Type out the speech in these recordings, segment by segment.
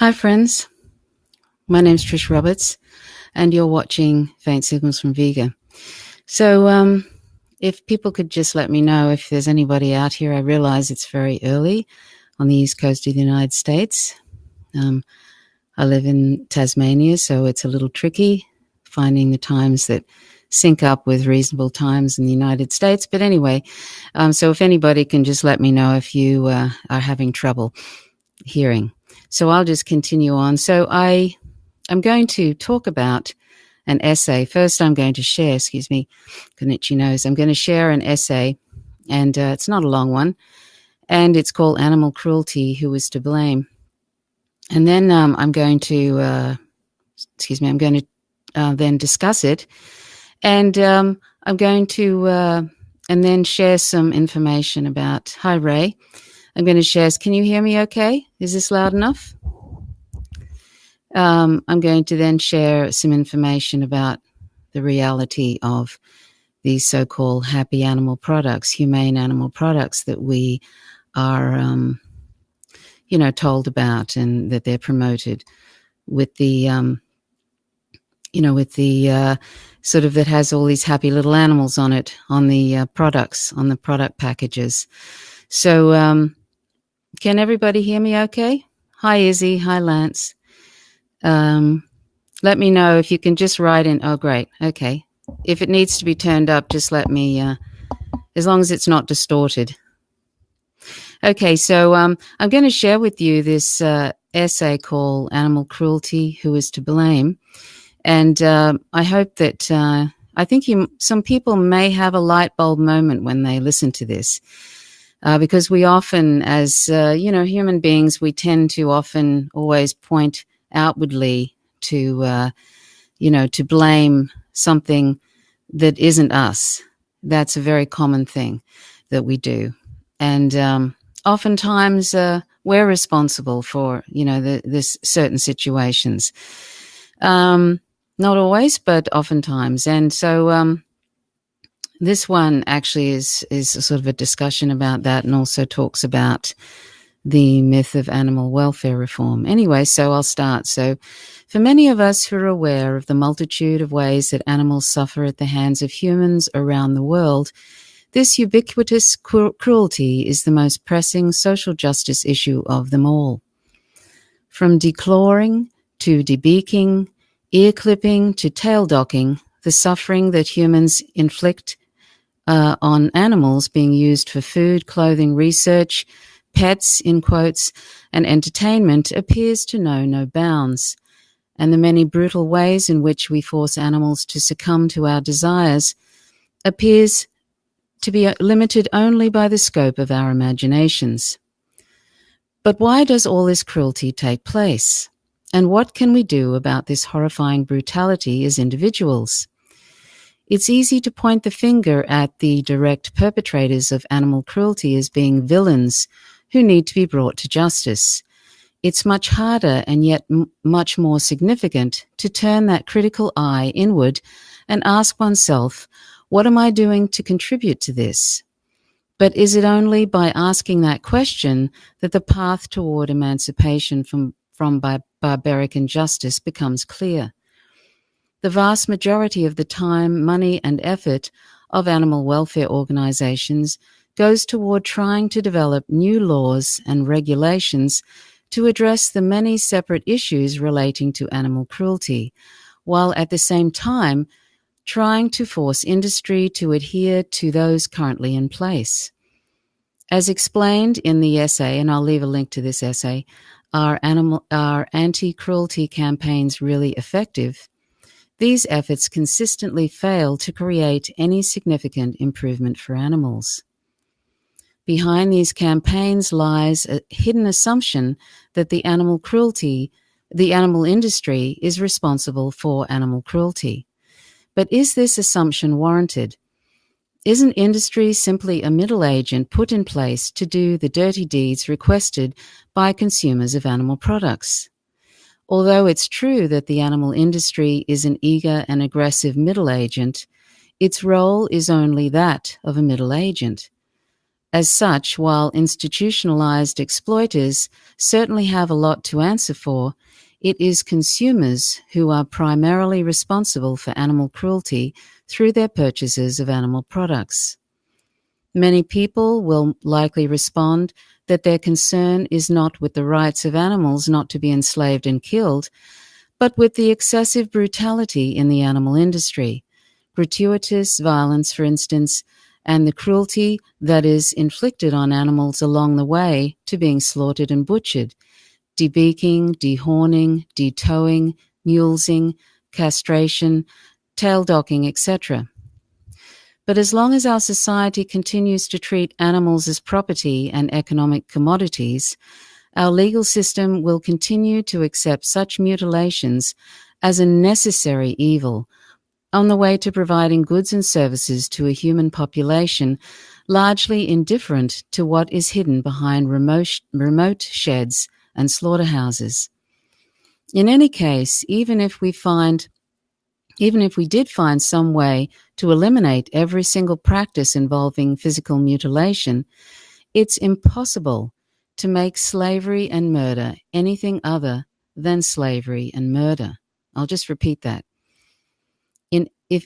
Hi, friends. My name's Trisha Roberts, and you're watching Faint Signals from Vega. So, if people could just let me know if there's anybody out here. I realize it's very early on the east coast of the United States. I live in Tasmania, so it's a little tricky finding the times that sync up with reasonable times in the United States. But anyway, so if anybody can just let me know if you are having trouble hearing. So I'll just continue on. So I'm going to talk about an essay. First, I'm going to share, Konichi knows, I'm going to share an essay, and it's not a long one, and it's called Animal Cruelty, Who is to Blame? And then I'm going to then discuss it, and I'm going to and then share some information about, hi Ray, I'm going to share, can you hear me okay? Is this loud enough? I'm going to then share some information about the reality of these so-called happy animal products, humane animal products that we are, told about and that they're promoted with the, sort of that has all these happy little animals on it, on the products, on the product packages. So, can everybody hear me okay? Hi, Izzy. Hi, Lance. Let me know if you can just write in. Oh, great. Okay. If it needs to be turned up, just let me, as long as it's not distorted. Okay. So, I'm going to share with you this, essay called Animal Cruelty, Who is to Blame? And, I hope that, I think some people may have a light bulb moment when they listen to this. Because we often, as, human beings, we tend to often always point outwardly to, to blame something that isn't us. That's a very common thing that we do. And oftentimes we're responsible for, this certain situations. Not always, but oftentimes. And so this one actually is sort of a discussion about that, and also talks about the myth of animal welfare reform. Anyway, so I'll start. So for many of us who are aware of the multitude of ways that animals suffer at the hands of humans around the world, this ubiquitous cruelty is the most pressing social justice issue of them all. From declawing to debeaking, ear clipping to tail docking, the suffering that humans inflict on animals being used for food, clothing, research, pets, in quotes, and entertainment appears to know no bounds. And the many brutal ways in which we force animals to succumb to our desires appears to be limited only by the scope of our imaginations. But why does all this cruelty take place? And what can we do about this horrifying brutality as individuals? It's easy to point the finger at the direct perpetrators of animal cruelty as being villains who need to be brought to justice. It's much harder and yet much more significant to turn that critical eye inward and ask oneself, what am I doing to contribute to this? But is it only by asking that question that the path toward emancipation from barbaric injustice becomes clear? The vast majority of the time, money, and effort of animal welfare organizations goes toward trying to develop new laws and regulations to address the many separate issues relating to animal cruelty, while at the same time trying to force industry to adhere to those currently in place. As explained in the essay, and I'll leave a link to this essay, are anti-cruelty campaigns really effective? These efforts consistently fail to create any significant improvement for animals. Behind these campaigns lies a hidden assumption that the animal industry is responsible for animal cruelty. But is this assumption warranted? Isn't industry simply a middle agent put in place to do the dirty deeds requested by consumers of animal products? Although it's true that the animal industry is an eager and aggressive middle agent, its role is only that of a middle agent. As such, while institutionalized exploiters certainly have a lot to answer for, it is consumers who are primarily responsible for animal cruelty through their purchases of animal products. Many people will likely respond that their concern is not with the rights of animals not to be enslaved and killed, but with the excessive brutality in the animal industry, gratuitous violence, for instance, and the cruelty that is inflicted on animals along the way to being slaughtered and butchered, debeaking, dehorning, detowing, mulesing, castration, tail docking, etc. But as long as our society continues to treat animals as property and economic commodities, our legal system will continue to accept such mutilations as a necessary evil on the way to providing goods and services to a human population largely indifferent to what is hidden behind remote sheds and slaughterhouses. In any case, even if we did find some way to eliminate every single practice involving physical mutilation, it's impossible to make slavery and murder anything other than slavery and murder. I'll just repeat that.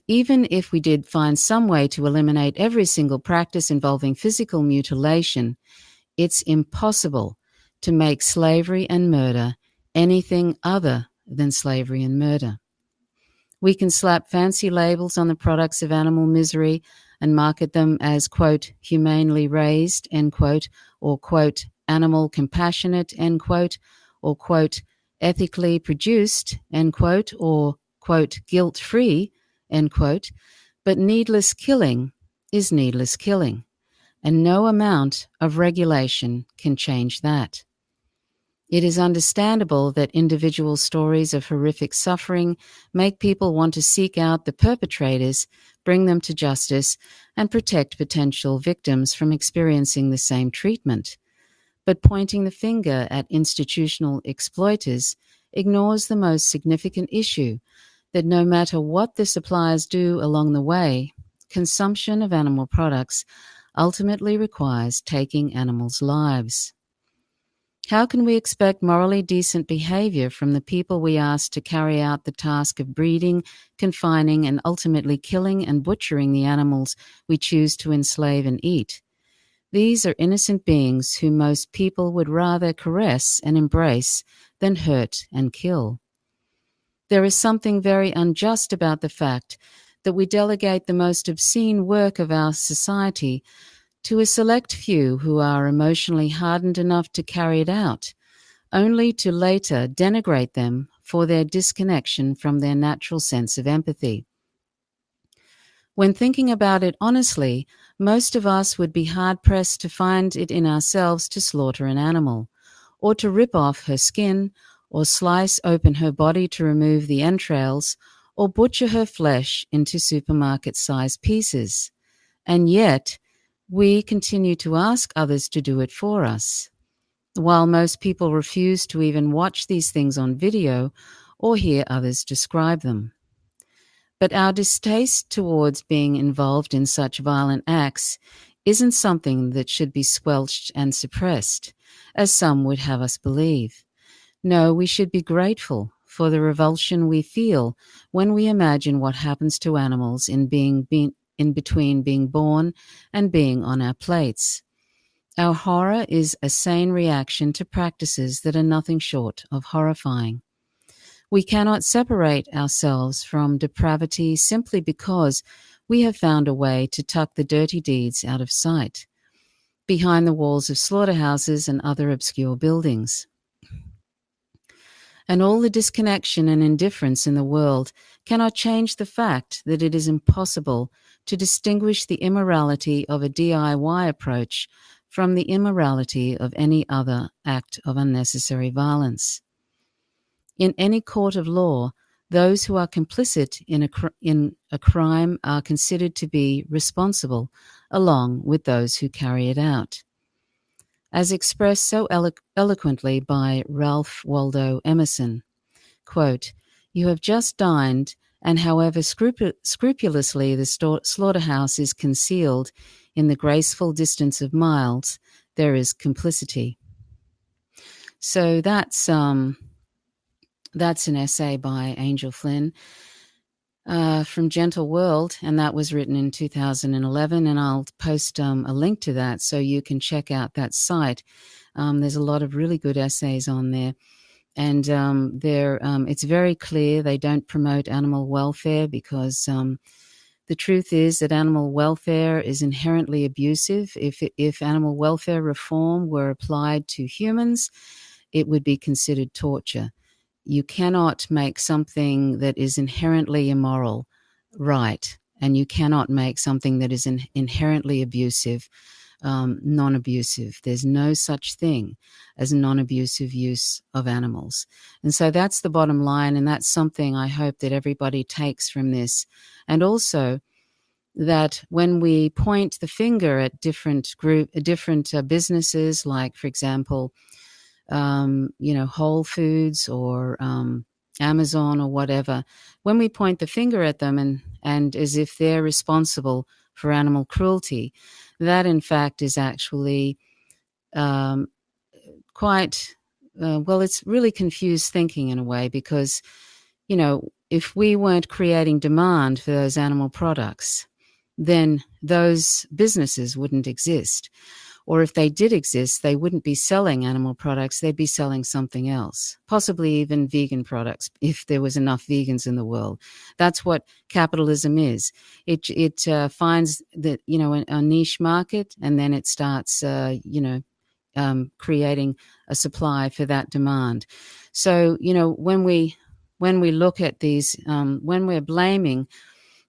Even if we did find some way to eliminate every single practice involving physical mutilation, it's impossible to make slavery and murder anything other than slavery and murder. We can slap fancy labels on the products of animal misery and market them as, quote, humanely raised, end quote, or, quote, animal compassionate, end quote, or, quote, ethically produced, end quote, or, quote, guilt-free, end quote, but needless killing is needless killing, and no amount of regulation can change that. It is understandable that individual stories of horrific suffering make people want to seek out the perpetrators, bring them to justice, and protect potential victims from experiencing the same treatment. But pointing the finger at institutional exploiters ignores the most significant issue, that no matter what the suppliers do along the way, consumption of animal products ultimately requires taking animals' lives. How can we expect morally decent behavior from the people we ask to carry out the task of breeding, confining, and ultimately killing and butchering the animals we choose to enslave and eat? These are innocent beings whom most people would rather caress and embrace than hurt and kill. There is something very unjust about the fact that we delegate the most obscene work of our society to a select few who are emotionally hardened enough to carry it out, only to later denigrate them for their disconnection from their natural sense of empathy. When thinking about it honestly, most of us would be hard-pressed to find it in ourselves to slaughter an animal, or to rip off her skin, or slice open her body to remove the entrails, or butcher her flesh into supermarket-sized pieces. And yet, we continue to ask others to do it for us, while most people refuse to even watch these things on video or hear others describe them. But our distaste towards being involved in such violent acts isn't something that should be squelched and suppressed, as some would have us believe. No, we should be grateful for the revulsion we feel when we imagine what happens to animals in between being born and being on our plates. Our horror is a sane reaction to practices that are nothing short of horrifying. We cannot separate ourselves from depravity simply because we have found a way to tuck the dirty deeds out of sight, behind the walls of slaughterhouses and other obscure buildings. And all the disconnection and indifference in the world cannot change the fact that it is impossible to distinguish the immorality of a DIY approach from the immorality of any other act of unnecessary violence. In any court of law, those who are complicit in a crime are considered to be responsible, along with those who carry it out. As expressed so eloquently by Ralph Waldo Emerson, quote, "You have just dined, and however scrupulously the slaughterhouse is concealed, in the graceful distance of miles, there is complicity. So that's an essay by Angel Flynn from Gentle World, and that was written in 2011, and I'll post a link to that so you can check out that site. There's a lot of really good essays on there, and it's very clear they don't promote animal welfare because the truth is that animal welfare is inherently abusive. If animal welfare reform were applied to humans, it would be considered torture. You cannot make something that is inherently immoral right, and you cannot make something that is inherently abusive non-abusive. There's no such thing as non-abusive use of animals. And so that's the bottom line, and that's something I hope that everybody takes from this. And also that when we point the finger at different businesses, like, for example, Whole Foods or Amazon or whatever, when we point the finger at them and as if they're responsible for animal cruelty, that in fact is actually it's really confused thinking in a way, because, if we weren't creating demand for those animal products, then those businesses wouldn't exist. Or if they did exist, they wouldn't be selling animal products, they'd be selling something else, possibly even vegan products, if there was enough vegans in the world. That's what capitalism is. It finds that, a niche market, and then it starts, creating a supply for that demand. So, when we look at these, when we're blaming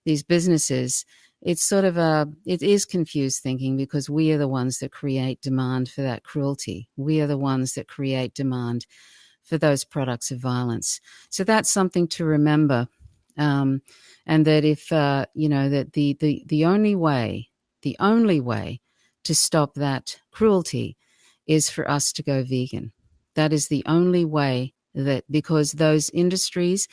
these businesses, it's it is confused thinking, because we are the ones that create demand for that cruelty. We are the ones that create demand for those products of violence. So that's something to remember. And that if, that the only way to stop that cruelty is for us to go vegan. That is the only way, because those industries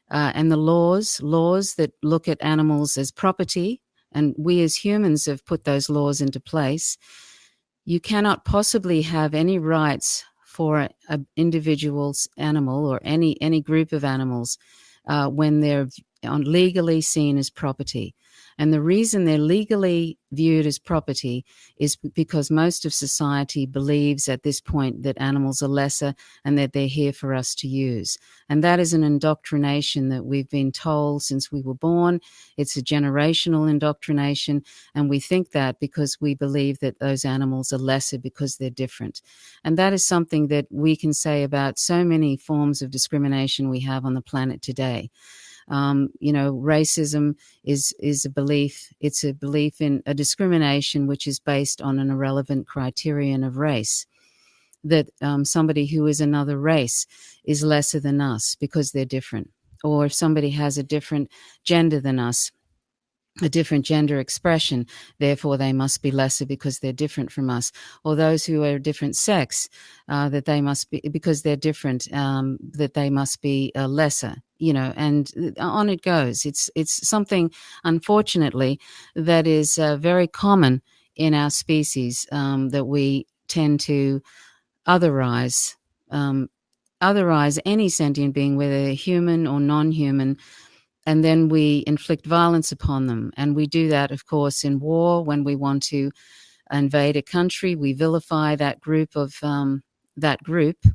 and the laws that look at animals as property, and we as humans have put those laws into place, you cannot possibly have any rights for an individual's animal or any group of animals when they're legally seen as property. And the reason they're legally viewed as property is because most of society believes at this point that animals are lesser and that they're here for us to use. And that is an indoctrination that we've been told since we were born. It's a generational indoctrination, and we think that because we believe that those animals are lesser because they're different. And that is something that we can say about so many forms of discrimination we have on the planet today. Racism is a belief. It's a belief in a discrimination which is based on an irrelevant criterion of race, that somebody who is another race is lesser than us because they're different. Or if somebody has a different gender than us, a different gender expression, therefore they must be lesser because they're different from us. Or those who are a different sex, that they must be, because they're different, that they must be lesser, and on it goes. It's something, unfortunately, that is very common in our species, that we tend to otherize any sentient being, whether they're human or non-human, and then we inflict violence upon them. And we do that, of course, in war. When we want to invade a country, we vilify that group,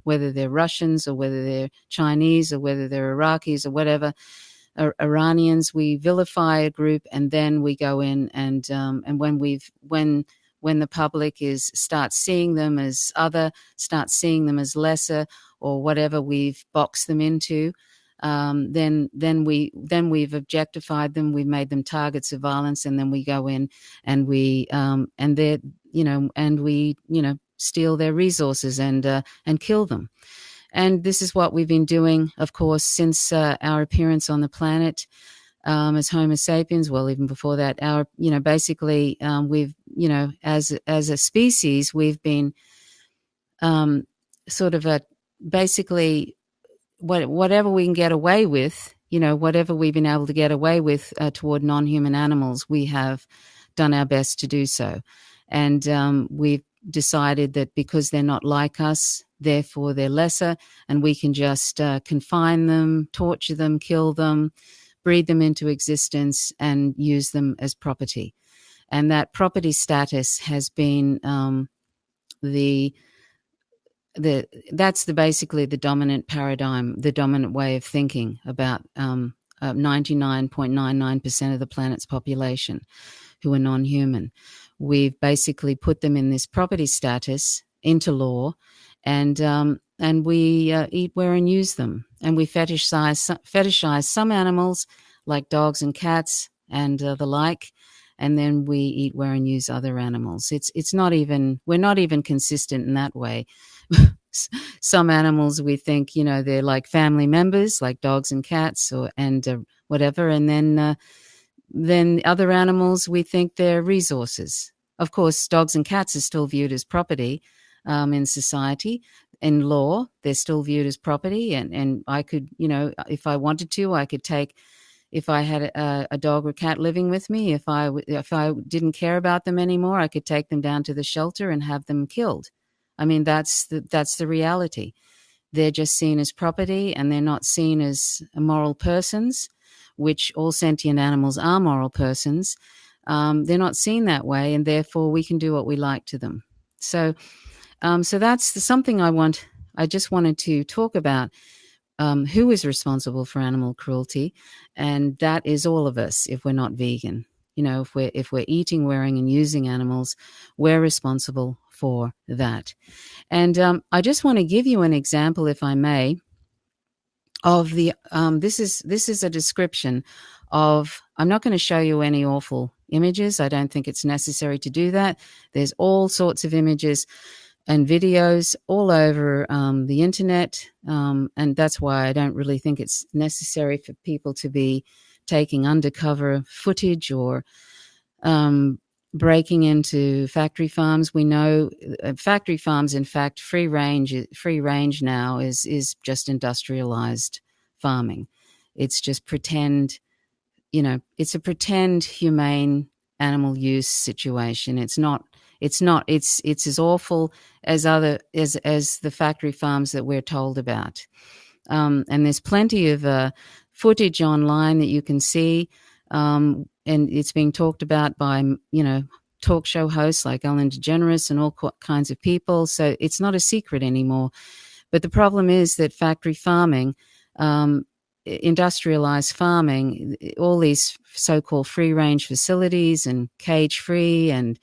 whether they're Russians or whether they're Chinese or whether they're Iraqis or whatever, Iranians. We vilify a group, and then we go in and when the public starts seeing them as other, starts seeing them as lesser, or whatever we've boxed them into, then we've objectified them, we've made them targets of violence, and then we go in and we steal their resources and kill them. And this is what we've been doing, of course, since our appearance on the planet as Homo sapiens. Well, even before that, we've, as a species, we've been basically whatever we can get away with, whatever we've been able to get away with toward non-human animals, we have done our best to do so. And we've decided that because they're not like us, therefore they're lesser, and we can just confine them, torture them, kill them, breed them into existence, and use them as property. And that property status has been basically the dominant paradigm, the dominant way of thinking about 99.99% of the planet's population who are non-human. We've basically put them in this property status into law, and we eat, wear, and use them. And we fetishize some animals like dogs and cats and the like, and then we eat, wear, and use other animals. We're not even consistent in that way. Some animals we think, they're like family members, like dogs and cats, and whatever, and then other animals we think they're resources. Of course, dogs and cats are still viewed as property in society. In law, they're still viewed as property, and I could, if I wanted to, I could take. If I had a dog or cat living with me, if I didn't care about them anymore, I could take them down to the shelter and have them killed. I mean, that's the reality. They're just seen as property, and they're not seen as moral persons, which all sentient animals are moral persons. They're not seen that way, and therefore we can do what we like to them. So that's something I just wanted to talk about. Who is responsible for animal cruelty? And that is all of us. If we're not vegan, if we're eating, wearing, and using animals, we're responsible for that. And I just want to give you an example, if I may, of the. This is a description of. I'm not going to show you any awful images. I don't think it's necessary to do that. There's all sorts of images and videos all over the internet, and that's why I don't really think it's necessary for people to be taking undercover footage or breaking into factory farms. We know factory farms, in fact, free range now is just industrialized farming. It's just pretend, it's a pretend humane animal use situation. It's as awful as the factory farms that we're told about. And there's plenty of footage online that you can see, and it's being talked about by talk show hosts like Ellen DeGeneres and all kinds of people. So it's not a secret anymore. But the problem is that factory farming, industrialized farming, all these so-called free-range facilities and cage-free and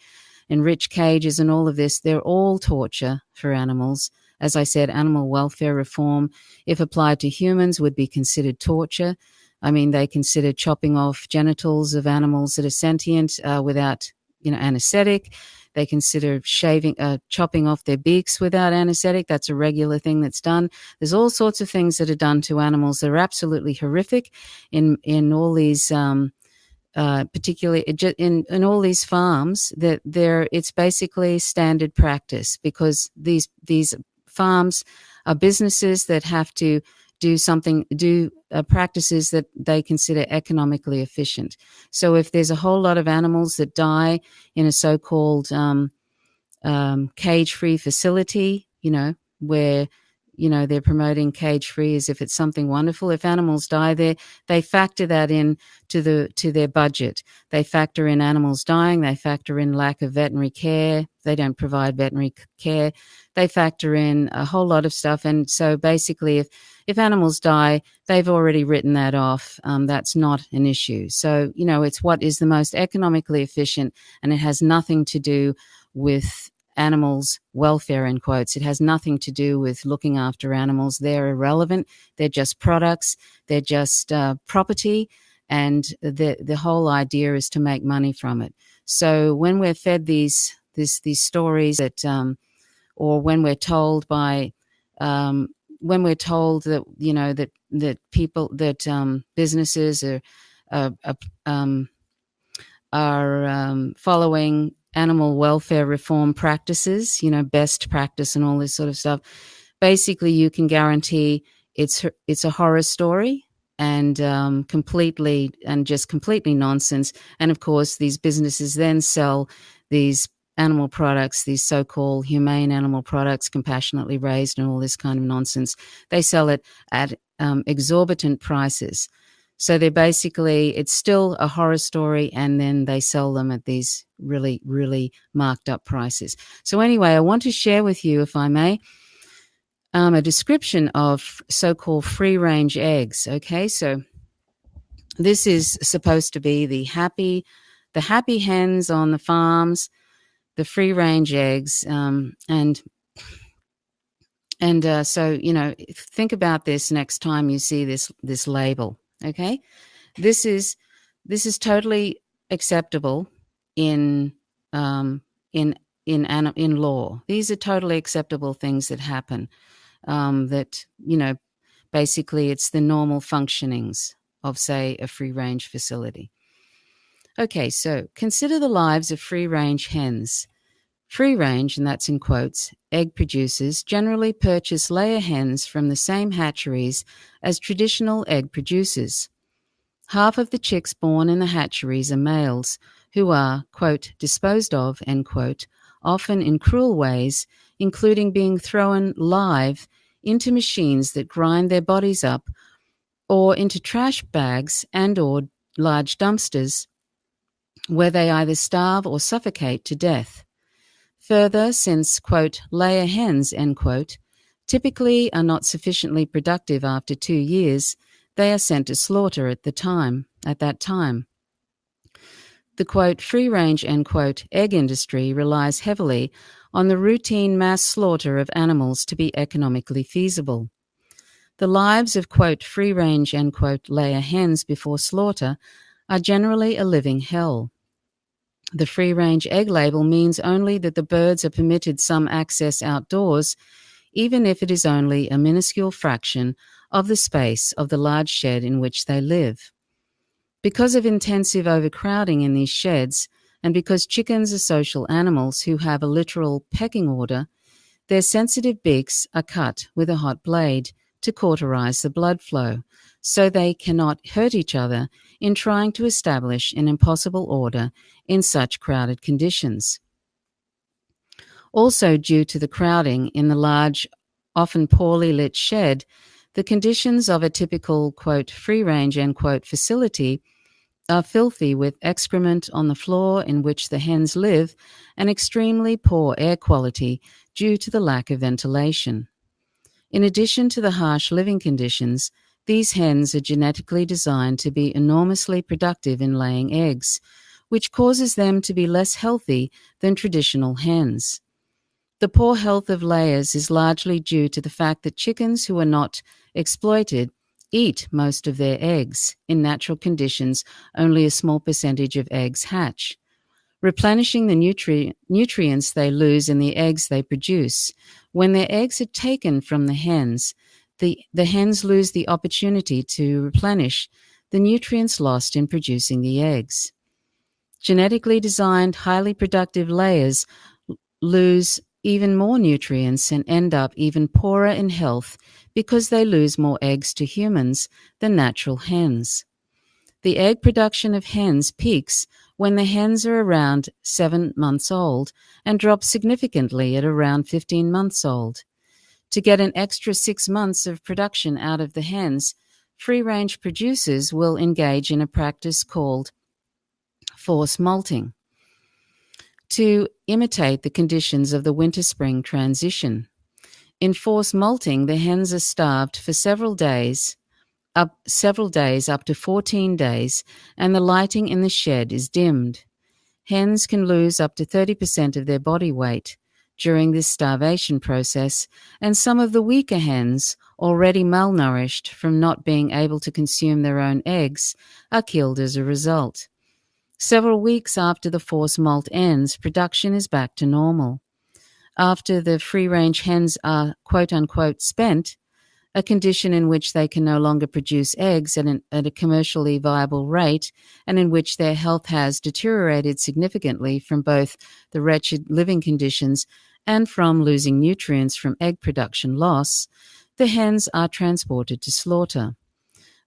enriched cages and all of this, they're all torture for animals. As I said, animal welfare reform, if applied to humans, would be considered torture. I mean, they consider chopping off genitals of animals that are sentient without, anesthetic. They consider chopping off their beaks without anesthetic. That's a regular thing that's done. There's all sorts of things that are done to animals that are absolutely horrific in all these, particularly in all these farms. It's basically standard practice, because these farms are businesses that have to do practices that they consider economically efficient. So if there's a whole lot of animals that die in a so-called cage-free facility, where they're promoting cage-free as if it's something wonderful. If animals die there, they factor that in to their budget. They factor in animals dying. They factor in lack of veterinary care. They don't provide veterinary care. They factor in a whole lot of stuff. And so basically, if animals die, they've already written that off. That's not an issue. So, it's what is the most economically efficient, and it has nothing to do with animals' welfare, in quotes. It has nothing to do with looking after animals. They're irrelevant. They're just products. They're just property. And the whole idea is to make money from it. So when we're fed these stories that, or when we're told that, that people, that businesses are following animal welfare reform practices, best practice and all this sort of stuff, basically you can guarantee it's a horror story. and completely nonsense. And of course, these businesses then sell these animal products, these so-called humane animal products, compassionately raised, and all this kind of nonsense. They sell it at exorbitant prices. So they're basically, it's still a horror story, and then they sell them at these really, really marked up prices. So anyway, I want to share with you, if I may, a description of so-called free-range eggs. Okay, so this is supposed to be the happy hens on the farms, the free-range eggs, so think about this next time you see this label. Okay, this is totally acceptable in in law. These are totally acceptable things that happen. That basically it's the normal functionings of, say, a free-range facility. Okay, so consider the lives of free-range hens. Free-range, and that's in quotes, egg producers generally purchase layer hens from the same hatcheries as traditional egg producers. Half of the chicks born in the hatcheries are males who are, quote, disposed of, end quote, often in cruel ways, including being thrown live into machines that grind their bodies up, or into trash bags and or large dumpsters, where they either starve or suffocate to death. Further, since, quote, layer hens, end quote, typically are not sufficiently productive after 2 years, they are sent to slaughter at that time. The, quote, free-range, end quote, egg industry relies heavily on the routine mass slaughter of animals to be economically feasible. The lives of, quote, free-range, end quote, layer hens before slaughter are generally a living hell. The free-range egg label means only that the birds are permitted some access outdoors, even if it is only a minuscule fraction of the space of the large shed in which they live. Because of intensive overcrowding in these sheds, and because chickens are social animals who have a literal pecking order, their sensitive beaks are cut with a hot blade to cauterize the blood flow, so they cannot hurt each other in trying to establish an impossible order in such crowded conditions. Also, due to the crowding in the large, often poorly lit shed, the conditions of a typical, quote, free-range, end quote, facility are filthy with excrement on the floor in which the hens live and extremely poor air quality due to the lack of ventilation. In addition to the harsh living conditions, these hens are genetically designed to be enormously productive in laying eggs, which causes them to be less healthy than traditional hens. The poor health of layers is largely due to the fact that chickens who are not exploited eat most of their eggs. In natural conditions, only a small percentage of eggs hatch, replenishing the nutrients they lose in the eggs they produce. When their eggs are taken from the hens, the hens lose the opportunity to replenish the nutrients lost in producing the eggs. Genetically designed, highly productive layers lose even more nutrients and end up even poorer in health because they lose more eggs to humans than natural hens. The egg production of hens peaks when the hens are around 7 months old and drops significantly at around 15 months old. To get an extra 6 months of production out of the hens, free-range producers will engage in a practice called force molting to imitate the conditions of the winter-spring transition. In force molting, the hens are starved for several days up to 14 days, and the lighting in the shed is dimmed. Hens can lose up to 30% of their body weight during this starvation process, and some of the weaker hens, already malnourished from not being able to consume their own eggs, are killed as a result. Several weeks after the force molt ends, production is back to normal. After the free-range hens are quote-unquote spent, a condition in which they can no longer produce eggs at a commercially viable rate, and in which their health has deteriorated significantly from both the wretched living conditions and from losing nutrients from egg production loss, the hens are transported to slaughter.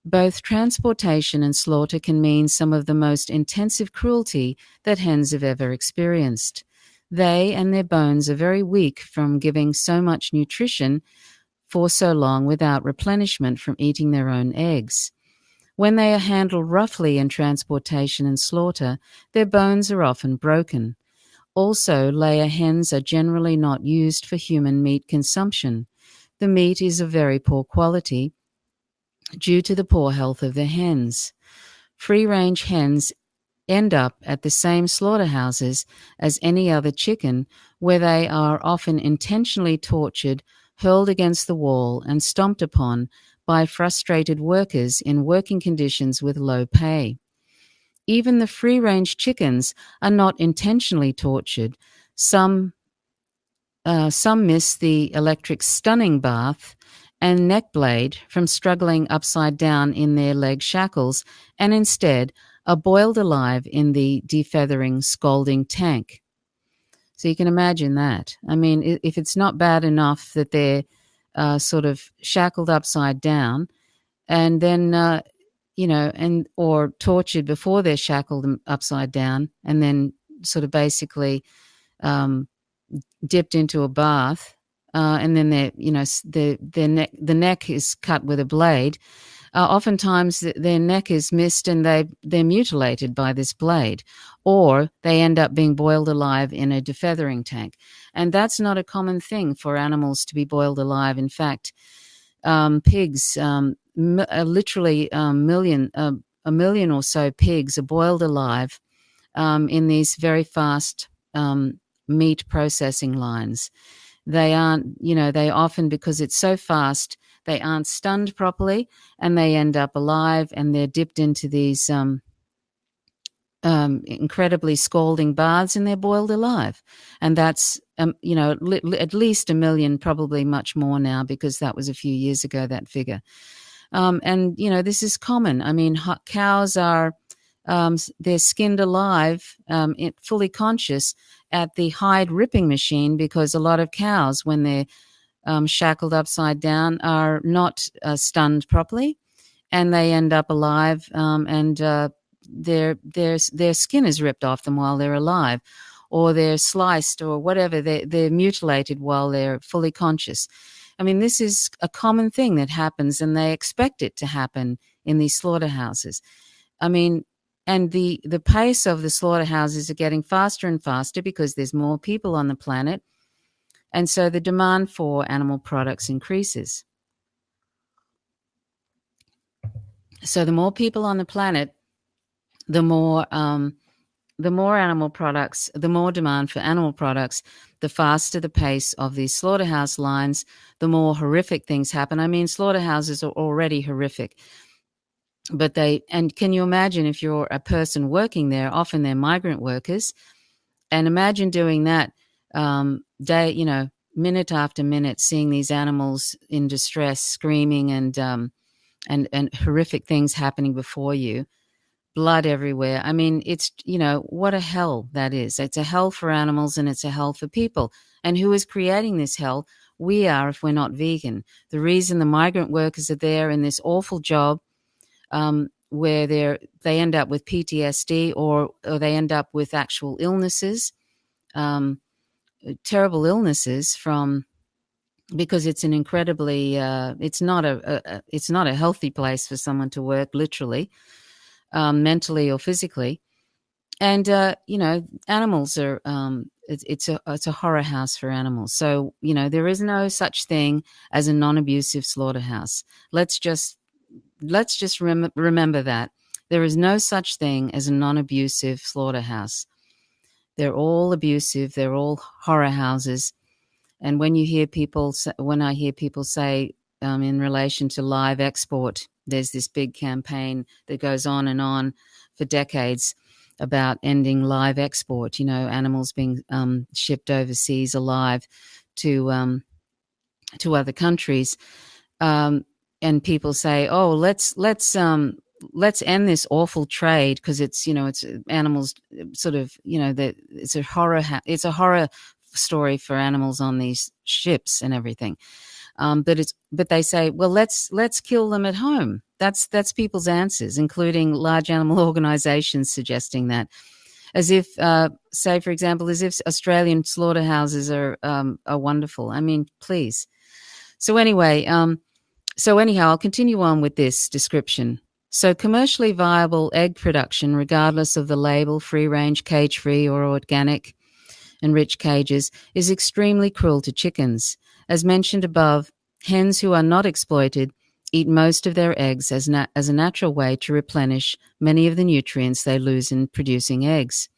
Both transportation and slaughter can mean some of the most intensive cruelty that hens have ever experienced. They and their bones are very weak from giving so much nutrition for so long without replenishment from eating their own eggs. When they are handled roughly in transportation and slaughter, their bones are often broken. Also, layer hens are generally not used for human meat consumption. The meat is of very poor quality due to the poor health of the hens. Free-range hens end up at the same slaughterhouses as any other chicken, where they are often intentionally tortured, hurled against the wall, and stomped upon by frustrated workers in working conditions with low pay. Even the free-range chickens are not intentionally tortured. Some miss the electric stunning bath and neck blade from struggling upside down in their leg shackles, and instead are boiled alive in the defeathering, scalding tank. So you can imagine that. I mean, if it's not bad enough that they're sort of shackled upside down, and then or tortured before they're shackled upside down, and then sort of basically dipped into a bath, and then the neck is cut with a blade. Oftentimes their neck is missed and they're mutilated by this blade, or they end up being boiled alive in a defeathering tank. And that's not a common thing for animals to be boiled alive. In fact, pigs, literally a million or so pigs are boiled alive in these very fast meat processing lines. They aren't, they often, because it's so fast, they aren't stunned properly, and they end up alive, and they're dipped into these incredibly scalding baths, and they're boiled alive. And that's, at least a million, probably much more now, because that was a few years ago, that figure. And, this is common. I mean, cows are, they're skinned alive, fully conscious at the hide ripping machine, because a lot of cows, when they're shackled upside down, are not stunned properly, and they end up alive, and their skin is ripped off them while they're alive, or they're sliced, or whatever. They're mutilated while they're fully conscious. I mean, this is a common thing that happens, and they expect it to happen in these slaughterhouses. I mean, and the pace of the slaughterhouses are getting faster and faster because there's more people on the planet, and so the demand for animal products increases. So the more people on the planet, the more animal products, the more demand for animal products, the faster the pace of these slaughterhouse lines, the more horrific things happen. I mean, slaughterhouses are already horrific. But and can you imagine if you're a person working there, often they're migrant workers, and imagine doing that minute after minute, seeing these animals in distress, screaming, and horrific things happening before you, blood everywhere. I mean, it's, what a hell that is. It's a hell for animals, and it's a hell for people. And who is creating this hell? We are, if we're not vegan. The reason the migrant workers are there in this awful job, where they end up with PTSD, or they end up with actual illnesses, terrible illnesses because it's an incredibly it's not a healthy place for someone to work, literally, mentally or physically. And animals are it's a horror house for animals. So there is no such thing as a non-abusive slaughterhouse. Let's just remember that there is no such thing as a non-abusive slaughterhouse. They're all abusive. They're all horror houses. And when I hear people say in relation to live export, there's this big campaign that goes on and on for decades about ending live export. Animals being shipped overseas alive to other countries. And people say, "Oh, let's end this awful trade because it's animals sort of that it's a horror story for animals on these ships and everything." But they say, well, let's kill them at home. That's people's answers, including large animal organizations suggesting that, as if, say, for example, as if Australian slaughterhouses are wonderful. I mean, please. So anyway, anyhow, I'll continue on with this description. So commercially viable egg production, regardless of the label, free range, cage free, or organic enriched cages, is extremely cruel to chickens. As mentioned above, hens who are not exploited eat most of their eggs as a natural way to replenish many of the nutrients they lose in producing eggs.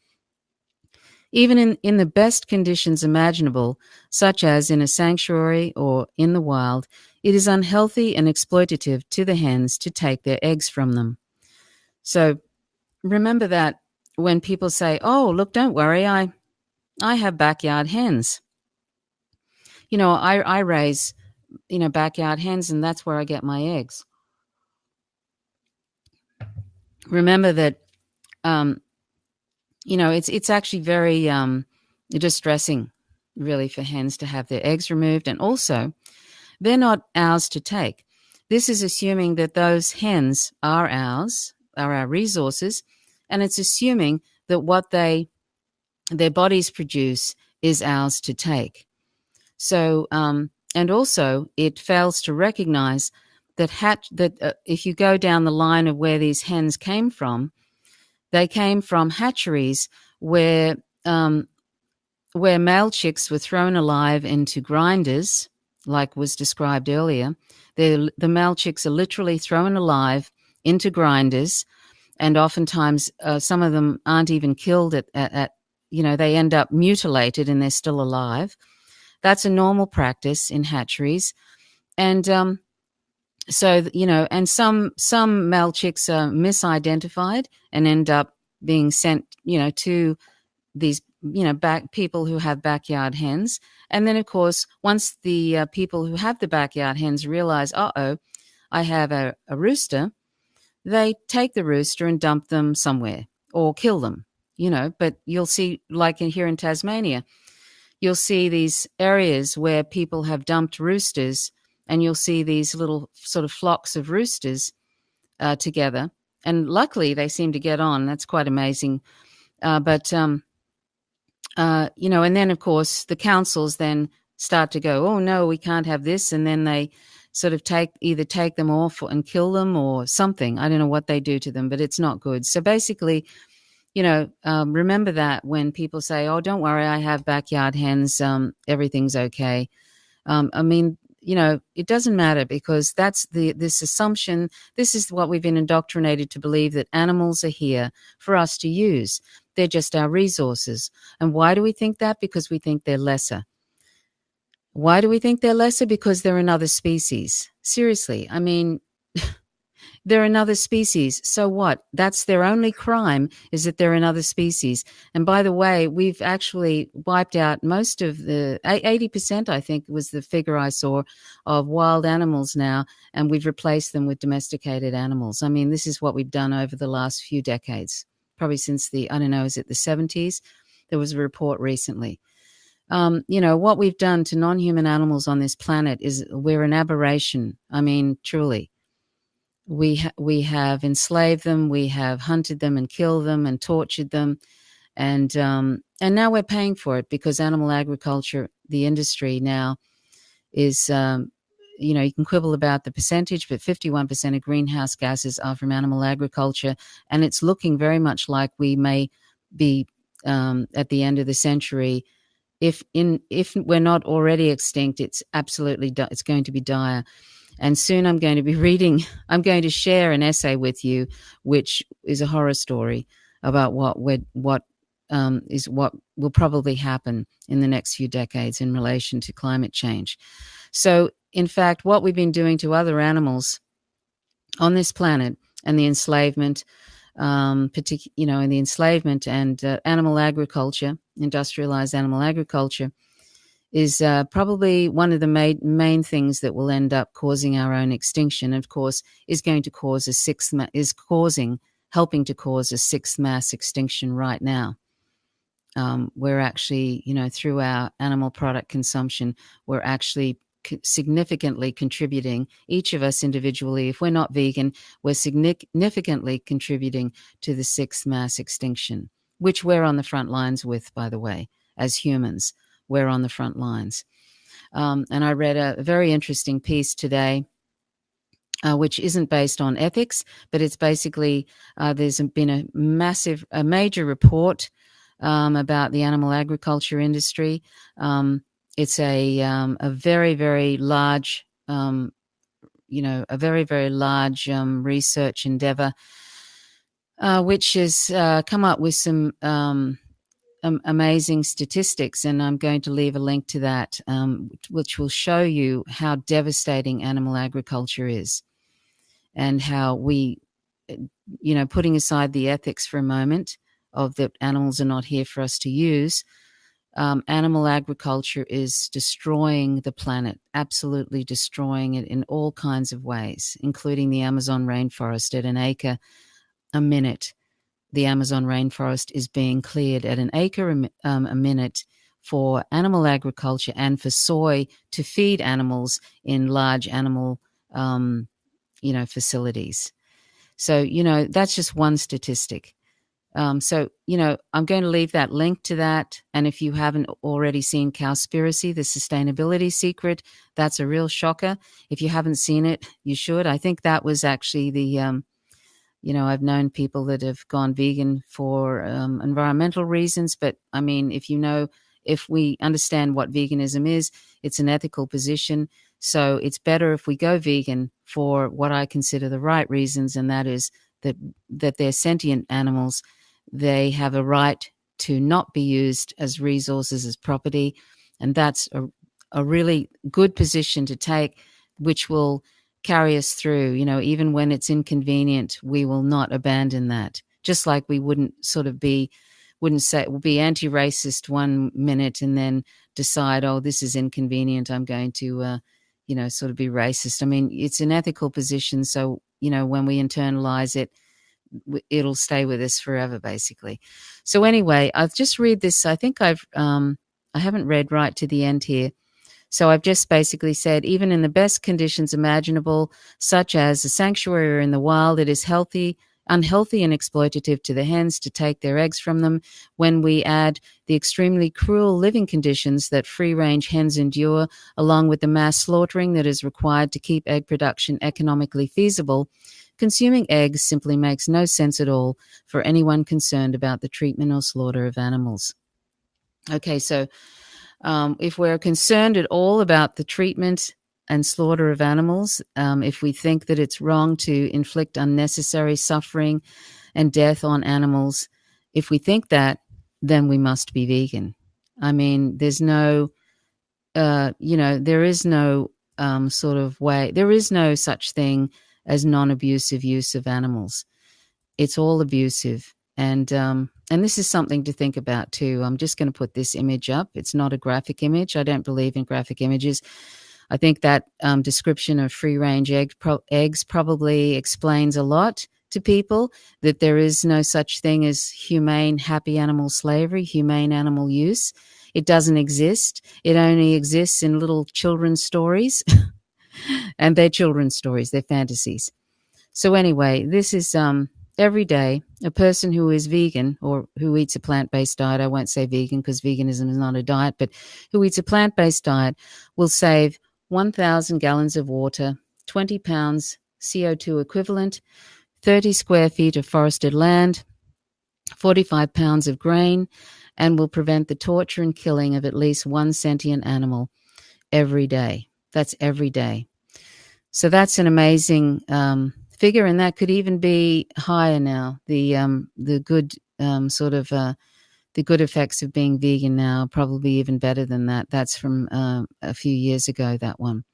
Even in the best conditions imaginable, such as in a sanctuary or in the wild, it is unhealthy and exploitative to the hens to take their eggs from them. So remember that when people say, oh, look, don't worry, I have backyard hens. I raise, backyard hens, and that's where I get my eggs. Remember that, it's actually very distressing, really, for hens to have their eggs removed. And also, they're not ours to take. This is assuming that those hens are ours, are our resources, and it's assuming that what their bodies produce is ours to take. So, and also, it fails to recognize that if you go down the line of where these hens came from, they came from hatcheries where male chicks were thrown alive into grinders, like was described earlier. The male chicks are literally thrown alive into grinders, and oftentimes some of them aren't even killed they end up mutilated and they're still alive. That's a normal practice in hatcheries. And and some male chicks are misidentified and end up being sent, to these, people who have backyard hens. And then, of course, once the people who have the backyard hens realize, I have a rooster, they take the rooster and dump them somewhere or kill them, But you'll see, like here in Tasmania, you'll see these areas where people have dumped roosters, and you'll see these little sort of flocks of roosters together. And luckily, they seem to get on. That's quite amazing. And then, of course, the councils then start to go, oh, no, we can't have this. And then they sort of either take them off and kill them or something. I don't know what they do to them, but it's not good. So basically, remember that when people say, oh, don't worry, I have backyard hens, everything's okay. It doesn't matter, because that's this assumption. This is what we've been indoctrinated to believe, that animals are here for us to use. They're just our resources. And why do we think that? Because we think they're lesser. Why do we think they're lesser? Because they're another species. Seriously, they're another species. So what? That's their only crime, is that they're another species. And by the way, we've actually wiped out most of the 80%, I think was the figure I saw, of wild animals now, and we've replaced them with domesticated animals. This is what we've done over the last few decades, probably since is it the 70s? There was a report recently. What we've done to non-human animals on this planet we're an aberration. Truly. We have enslaved them, we have hunted them and killed them and tortured them, and now we're paying for it, because animal agriculture, the industry now, is you can quibble about the percentage, but 51% of greenhouse gases are from animal agriculture, and it's looking very much like we may be at the end of the century. If we're not already extinct, it's absolutely it's going to be dire. And soon I'm going to share an essay with you, which is a horror story about what will probably happen in the next few decades in relation to climate change. So, in fact, what we've been doing to other animals on this planet, and the enslavement, and the enslavement and animal agriculture, industrialized animal agriculture, is probably one of the main things that will end up causing our own extinction. Of course, is going to cause helping to cause a sixth mass extinction right now. We're actually, through our animal product consumption, we're actually significantly contributing, each of us individually. If we're not vegan, we're significantly contributing to the sixth mass extinction, which we're on the front lines with, by the way, as humans. We're on the front lines. And I read a very interesting piece today, which isn't based on ethics, but it's basically there's been a major report about the animal agriculture industry. It's a very, very large, a very, very large research endeavor, which has come up with some amazing statistics, and I'm going to leave a link to that, which will show you how devastating animal agriculture is, and how we, putting aside the ethics for a moment of that animals are not here for us to use, animal agriculture is destroying the planet, absolutely destroying it in all kinds of ways, including the Amazon rainforest. At an acre a minute, the Amazon rainforest is being cleared at an acre a minute for animal agriculture and for soy to feed animals in large animal, facilities. So, that's just one statistic. So, I'm going to leave that link to that. And if you haven't already seen Cowspiracy, The Sustainability Secret, that's a real shocker. If you haven't seen it, you should. I think that was actually the, I've known people that have gone vegan for environmental reasons. But I mean, if we understand what veganism is, it's an ethical position. So it's better if we go vegan for what I consider the right reasons, and that is that they're sentient animals. They have a right to not be used as resources, as property. And that's a really good position to take, which will carry us through. Even when it's inconvenient, we will not abandon that. Just like we wouldn't be anti-racist one minute and then decide, oh, this is inconvenient, I'm going to, sort of be racist. I mean, it's an ethical position. So, when we internalize it, it'll stay with us forever, basically. So anyway, I've just read this. I think I haven't read right to the end here. So I've just basically said, even in the best conditions imaginable, such as a sanctuary or in the wild, it is unhealthy and exploitative to the hens to take their eggs from them. When we add the extremely cruel living conditions that free-range hens endure, along with the mass slaughtering that is required to keep egg production economically feasible, consuming eggs simply makes no sense at all for anyone concerned about the treatment or slaughter of animals. Okay, so if we're concerned at all about the treatment and slaughter of animals, if we think that it's wrong to inflict unnecessary suffering and death on animals, if we think that, then we must be vegan. I mean, there's no, there is no sort of way, there is no such thing as non-abusive use of animals. It's all abusive. And this is something to think about too. I'm just going to put this image up. It's not a graphic image. I don't believe in graphic images. I think that description of free-range eggs probably explains a lot to people, that there is no such thing as humane, happy animal slavery, humane animal use. It doesn't exist. It only exists in little children's stories. And they're children's stories, they're fantasies. So anyway, this is every day, a person who is vegan or who eats a plant-based diet, I won't say vegan because veganism is not a diet, but who eats a plant-based diet will save 1,000 gallons of water, 20 pounds CO2 equivalent, 30 square feet of forested land, 45 pounds of grain, and will prevent the torture and killing of at least one sentient animal every day. That's every day. So that's an amazing figure, and that could even be higher now. The good the good effects of being vegan now are probably even better than that. That's from a few years ago, that one.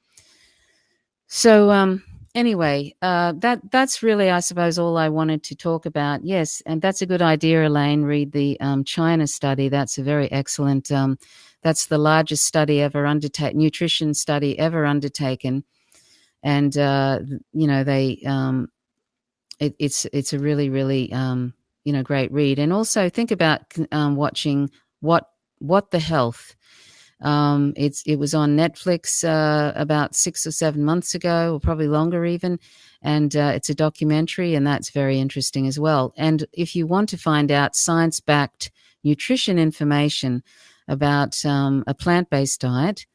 So anyway, that's really, I suppose, all I wanted to talk about. Yes, and that's a good idea, Elaine. Read the China study. That's a very excellent. That's the largest study ever nutrition study ever undertaken. And they it's a really, really great read. And also think about watching what the health It was on Netflix about 6 or 7 months ago, or probably longer even, and it's a documentary, and that's very interesting as well. And if you want to find out science-backed nutrition information about a plant-based diet,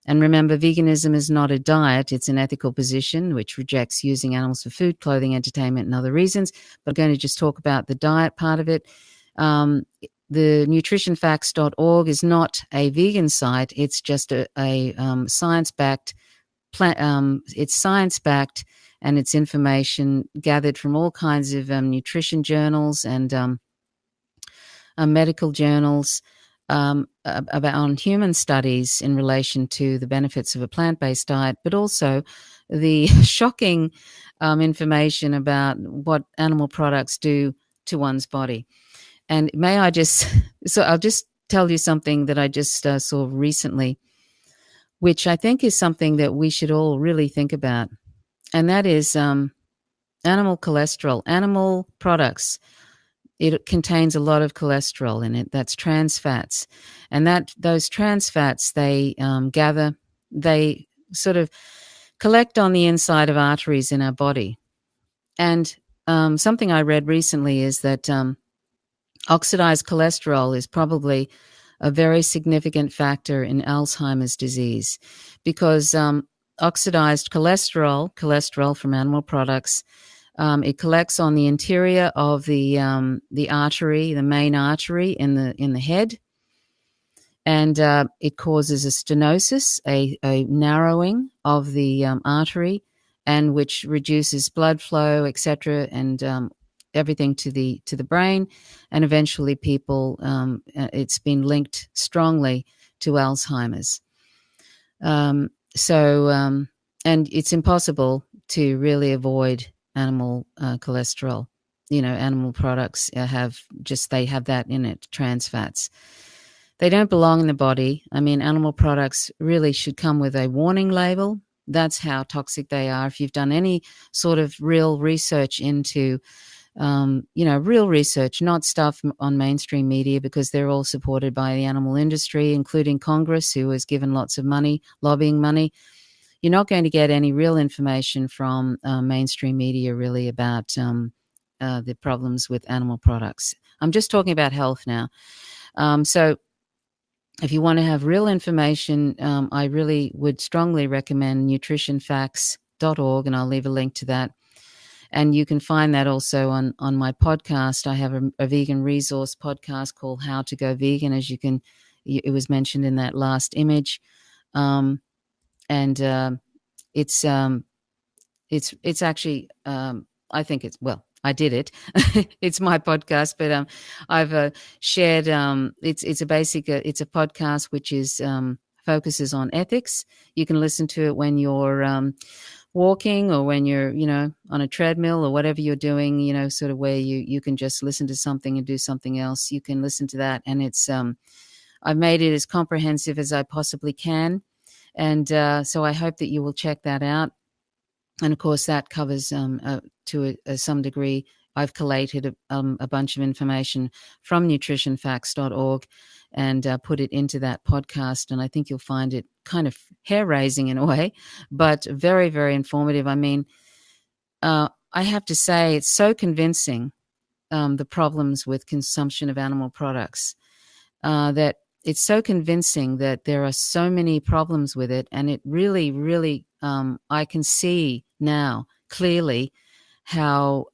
and remember, veganism is not a diet, it's an ethical position which rejects using animals for food, clothing, entertainment, and other reasons. But I'm going to just talk about the diet part of it. The nutritionfacts.org is not a vegan site. It's just a science-backed, it's science-backed, and it's information gathered from all kinds of nutrition journals and medical journals about on human studies in relation to the benefits of a plant-based diet, but also the shocking information about what animal products do to one's body. And may I just, so I'll just tell you something that I just saw recently, which I think is something that we should all really think about. And that is animal cholesterol, animal products. It contains a lot of cholesterol in it. That's trans fats. And those trans fats, they they sort of collect on the inside of arteries in our body. And something I read recently is that oxidized cholesterol is probably a very significant factor in Alzheimer's disease, because oxidized cholesterol from animal products, it collects on the interior of the artery, the main artery in the head, and it causes a stenosis, a narrowing of the artery, and which reduces blood flow, etc., and everything to the brain, and eventually people, it's been linked strongly to Alzheimer's. And it's impossible to really avoid animal cholesterol. Animal products they have that in it, trans fats. They don't belong in the body. I mean, animal products really should come with a warning label. That's how toxic they are. If you've done any sort of real research into real research, not stuff on mainstream media, because they're all supported by the animal industry, including Congress, who has given lots of money, lobbying money. You're not going to get any real information from mainstream media really about the problems with animal products. I'm just talking about health now. So if you want to have real information, I really would strongly recommend nutritionfacts.org, and I'll leave a link to that. And you can find that also on my podcast. I have a vegan resource podcast called How to Go Vegan, it was mentioned in that last image. And it's actually, I think I did it. It's my podcast, but I've shared. It's a podcast which is focuses on ethics. You can listen to it when you're walking, or when you're on a treadmill, or whatever you're doing. Sort of where you can just listen to something and do something else. You can listen to that, and it's I've made it as comprehensive as I possibly can, and so I hope that you will check that out. And of course, that covers to some degree. I've collated a bunch of information from nutritionfacts.org and put it into that podcast. And I think you'll find it kind of hair-raising in a way, but very, very informative. I mean, I have to say it's so convincing, the problems with consumption of animal products, that it's so convincing that there are so many problems with it. And it really, really, I can see now clearly how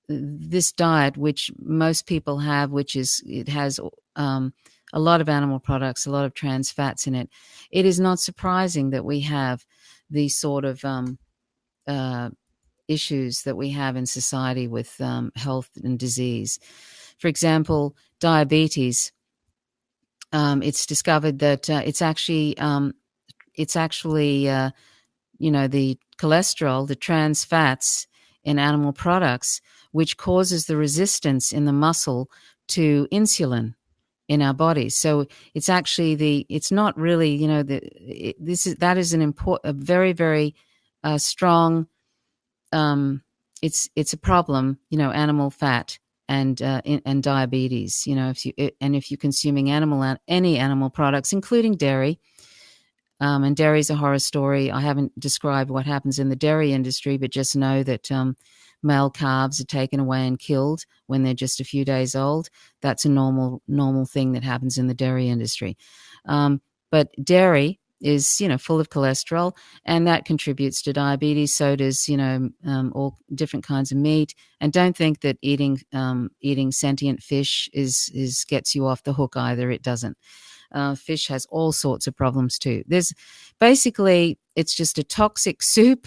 this diet, which most people have, it has a lot of animal products, a lot of trans fats in it. It is not surprising that we have these sort of issues that we have in society with health and disease. For example, diabetes. It's discovered that it's actually the cholesterol, the trans fats in animal products, which causes the resistance in the muscle to insulin in our bodies. So it's actually it's not really, that is a very, very strong, it's a problem, animal fat and diabetes. If you're consuming any animal products, including dairy. And dairy is a horror story. I haven't described what happens in the dairy industry, but just know that male calves are taken away and killed when they're just a few days old. That's a normal thing that happens in the dairy industry. But dairy is, full of cholesterol, and that contributes to diabetes. So does, all different kinds of meat. And don't think that eating sentient fish gets you off the hook either. It doesn't. Fish has all sorts of problems too. It's just a toxic soup,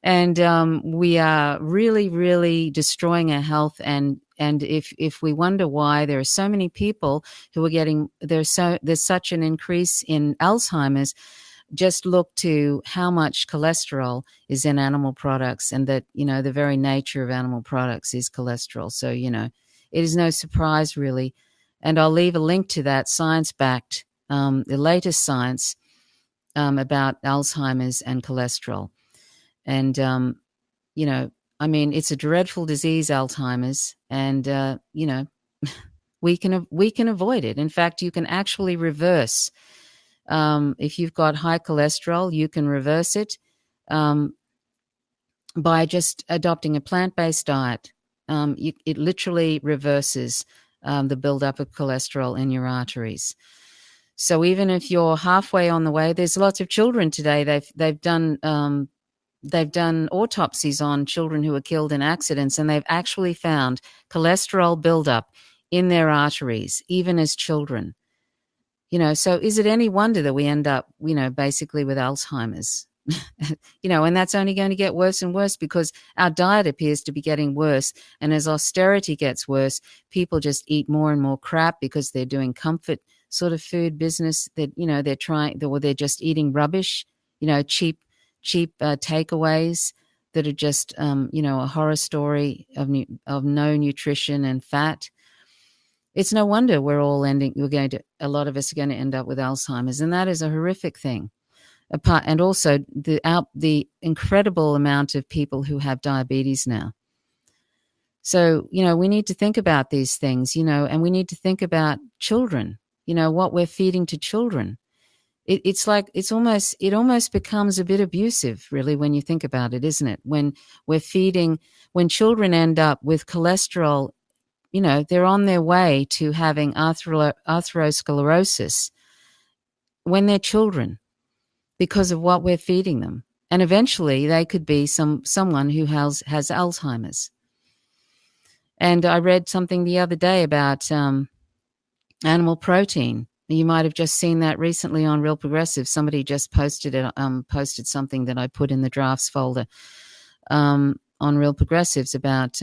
and we are really, really destroying our health. And if we wonder why there are so many people who are there's such an increase in Alzheimer's, just look to how much cholesterol is in animal products, and that the very nature of animal products is cholesterol. So it is no surprise really. And I'll leave a link to that science-backed, the latest science about Alzheimer's and cholesterol. And, it's a dreadful disease, Alzheimer's, and, we can avoid it. In fact, you can actually reverse. If you've got high cholesterol, you can reverse it by just adopting a plant-based diet. It literally reverses the buildup of cholesterol in your arteries. So even if you're halfway on the way, there's lots of children today. They've done autopsies on children who were killed in accidents, and they've actually found cholesterol buildup in their arteries, even as children. So is it any wonder that we end up, basically with Alzheimer's? And that's only going to get worse and worse because our diet appears to be getting worse. And as austerity gets worse, people just eat more and more crap because they're doing comfort sort of food business that, they're just eating rubbish, cheap takeaways that are just, a horror story of no nutrition and fat. It's no wonder a lot of us are going to end up with Alzheimer's. And that is a horrific thing. And also the incredible amount of people who have diabetes now. So, we need to think about these things, and we need to think about children, what we're feeding to children. It almost becomes a bit abusive, really, when you think about it, isn't it? When children end up with cholesterol, they're on their way to having atherosclerosis when they're children, because of what we're feeding them. And eventually they could be someone who has Alzheimer's. And I read something the other day about animal protein. You might have just seen that recently on Real Progressive. Somebody just posted something that I put in the drafts folder on Real Progressives about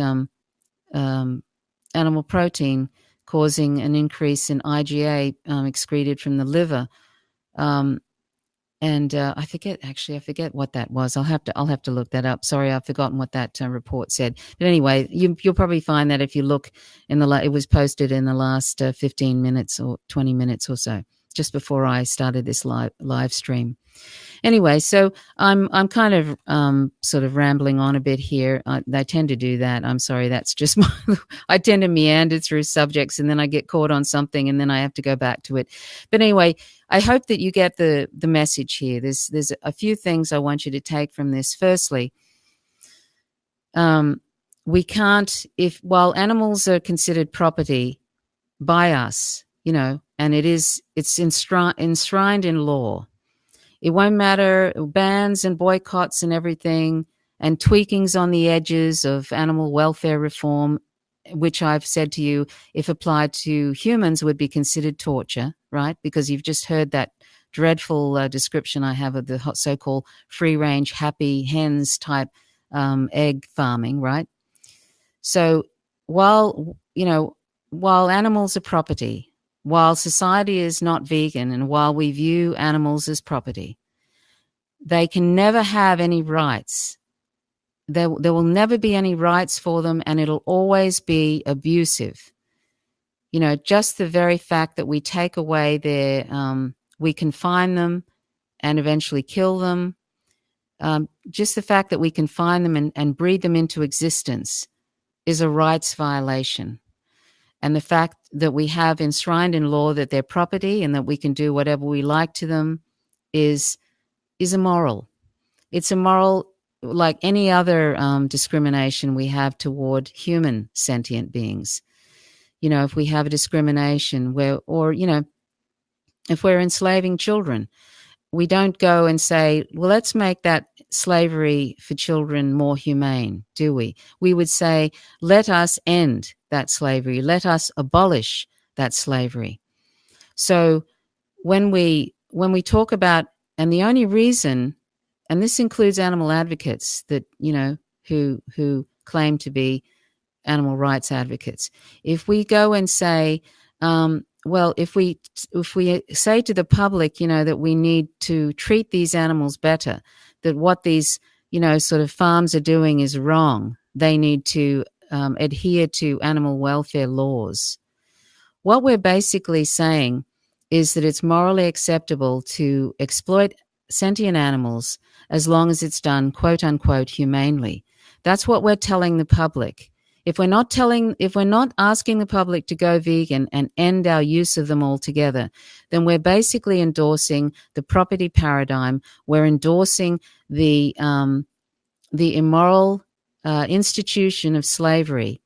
animal protein causing an increase in IgA excreted from the liver. And I forget what that was. I'll have to look that up. Sorry, I've forgotten what that report said. But anyway, you'll probably find that if you look it was posted in the last 15 minutes or 20 minutes or so, just before I started this live stream. Anyway, so I'm kind of sort of rambling on a bit here. I tend to do that. I'm sorry. That's just I tend to meander through subjects, and then I get caught on something, and then I have to go back to it. But anyway, I hope that you get the message here. There's a few things I want you to take from this. Firstly, we can't, while animals are considered property by us, and it's enshrined in law. It won't matter bans and boycotts and everything and tweakings on the edges of animal welfare reform, which I've said to you, if applied to humans, would be considered torture, right? Because you've just heard that dreadful description I have of the so-called free-range happy hens type egg farming, right? So while animals are property, while society is not vegan, and while we view animals as property, they can never have any rights. There will never be any rights for them, and it'll always be abusive. Just the very fact that we take away we confine them and eventually kill them, just the fact that we confine them and breed them into existence is a rights violation. And the fact that we have enshrined in law that they're property and that we can do whatever we like to them is immoral. It's immoral like any other discrimination we have toward human sentient beings. If we have a discrimination or if we're enslaving children, we don't go and say, well, let's make that slavery for children more humane, do we? We would say, let us end that slavery. Let us abolish that slavery. So when we talk about, and the only reason, and this includes animal advocates that, who claim to be animal rights advocates, if we go and say, well, if we say to the public, that we need to treat these animals better, that what these, sort of farms are doing is wrong, they need to adhere to animal welfare laws. What we're basically saying is that it's morally acceptable to exploit sentient animals as long as it's done, quote unquote, humanely. That's what we're telling the public. If we're not asking the public to go vegan and end our use of them altogether, then we're basically endorsing the property paradigm. We're endorsing the immoral institution of slavery.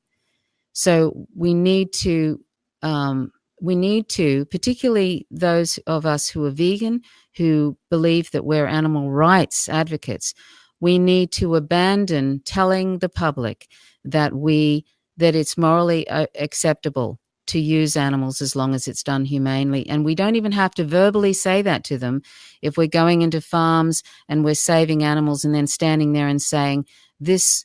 So we need to, particularly those of us who are vegan, who believe that we're animal rights advocates, we need to abandon telling the public that it's morally acceptable to use animals as long as it's done humanely. And we don't even have to verbally say that to them. If we're going into farms and we're saving animals and then standing there and saying, this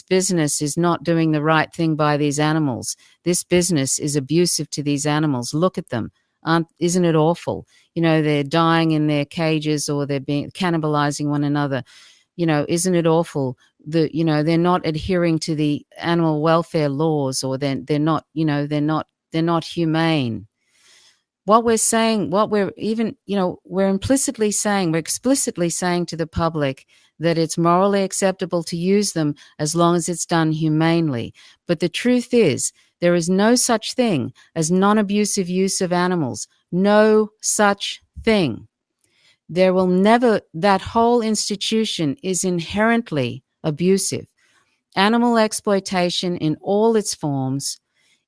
business is not doing the right thing by these animals. This business is abusive to these animals. Look at them. Isn't it awful? They're dying in their cages, or they're cannibalizing one another. Isn't it awful that, they're not adhering to the animal welfare laws, or they're not humane. What we're saying, we're explicitly saying to the public that it's morally acceptable to use them as long as it's done humanely. But the truth is, there is no such thing as non-abusive use of animals. No such thing. There will never, that whole institution is inherently abusive. Animal exploitation in all its forms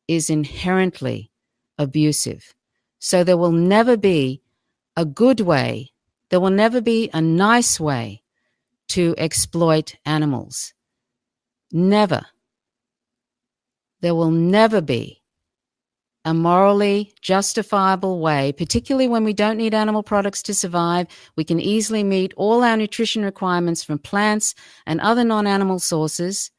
is inherently abusive. So there will never be a good way, there will never be a nice way to exploit animals. Never. There will never be a morally justifiable way, particularly when we don't need animal products to survive. We can easily meet all our nutrition requirements from plants and other non-animal sources.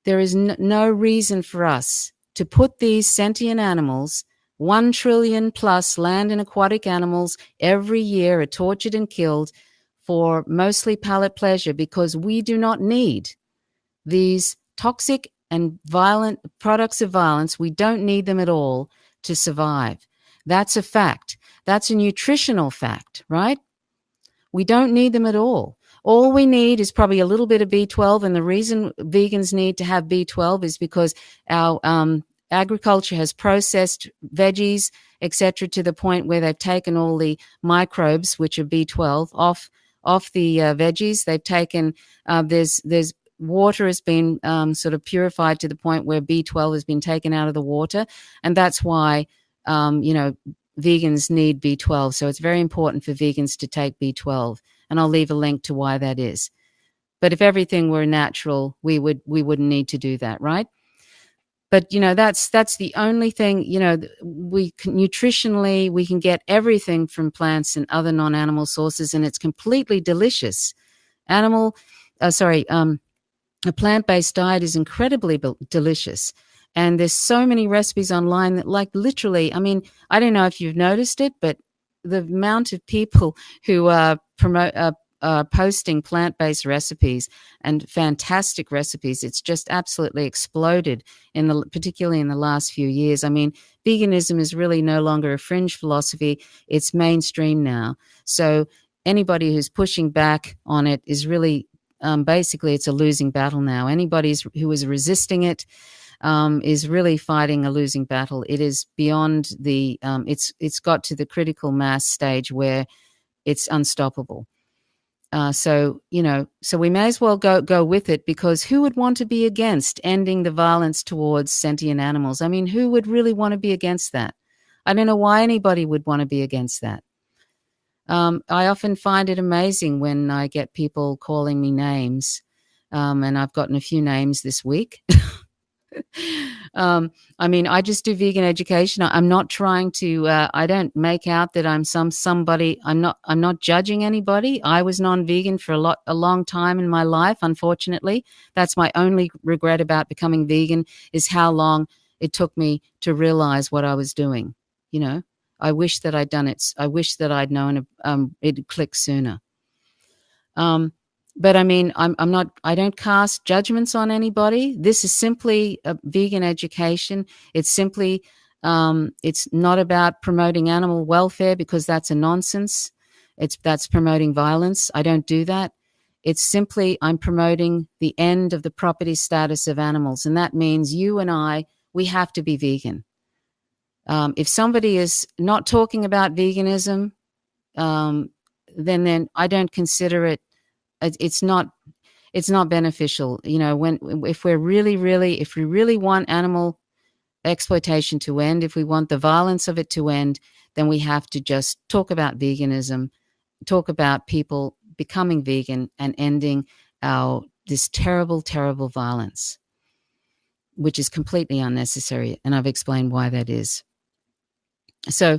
There is no reason for us to put these sentient animals, 1 trillion plus land and aquatic animals every year are tortured and killed for mostly palate pleasure, because we do not need these toxic and violent products of violence. We don't need them at all to survive. That's a fact. That's a nutritional fact, right? We don't need them at all. All we need is probably a little bit of B12, and the reason vegans need to have B12 is because our agriculture has processed veggies, etc., to the point where they've taken all the microbes, which are B12, off the veggies. They've taken there's water has been sort of purified to the point where B12 has been taken out of the water, and that's why vegans need B12. So it's very important for vegans to take B12, and I'll leave a link to why that is. But if everything were natural, we wouldn't need to do that, right? But that's the only thing. Nutritionally we can get everything from plants and other non-animal sources, and it's completely delicious. A plant-based diet is incredibly delicious. And there's so many recipes online that, like, literally, I mean, I don't know if you've noticed it, but the amount of people who are posting plant-based recipes and fantastic recipes, it's just absolutely exploded particularly in the last few years. I mean, veganism is really no longer a fringe philosophy. It's mainstream now. So anybody who's pushing back on it is really basically it's a losing battle now. Anybody who is resisting it is really fighting a losing battle. It is beyond the it's got to the critical mass stage where it's unstoppable. So we may as well go with it, because who would want to be against ending the violence towards sentient animals? I mean, who would really want to be against that? I don't know why anybody would want to be against that. I often find it amazing when I get people calling me names, and I've gotten a few names this week. I mean, I just do vegan education. I'm not trying to. I don't make out that I'm somebody. I'm not judging anybody. I was non-vegan for a long time in my life. Unfortunately, that's my only regret about becoming vegan, is how long it took me to realize what I was doing. I wish that I'd done it. I wish that I'd known it'd click sooner. But I mean, I'm not. I don't cast judgments on anybody. This is simply a vegan education. It's simply, it's not about promoting animal welfare, because that's a nonsense. That's promoting violence. I don't do that. It's simply, I'm promoting the end of the property status of animals, and that means you and we have to be vegan. If somebody is not talking about veganism, then I don't consider it. It's not beneficial. If we really want animal exploitation to end, if we want the violence of it to end, then we have to just talk about veganism, talk about people becoming vegan and ending this terrible, terrible violence, which is completely unnecessary. And I've explained why that is. So,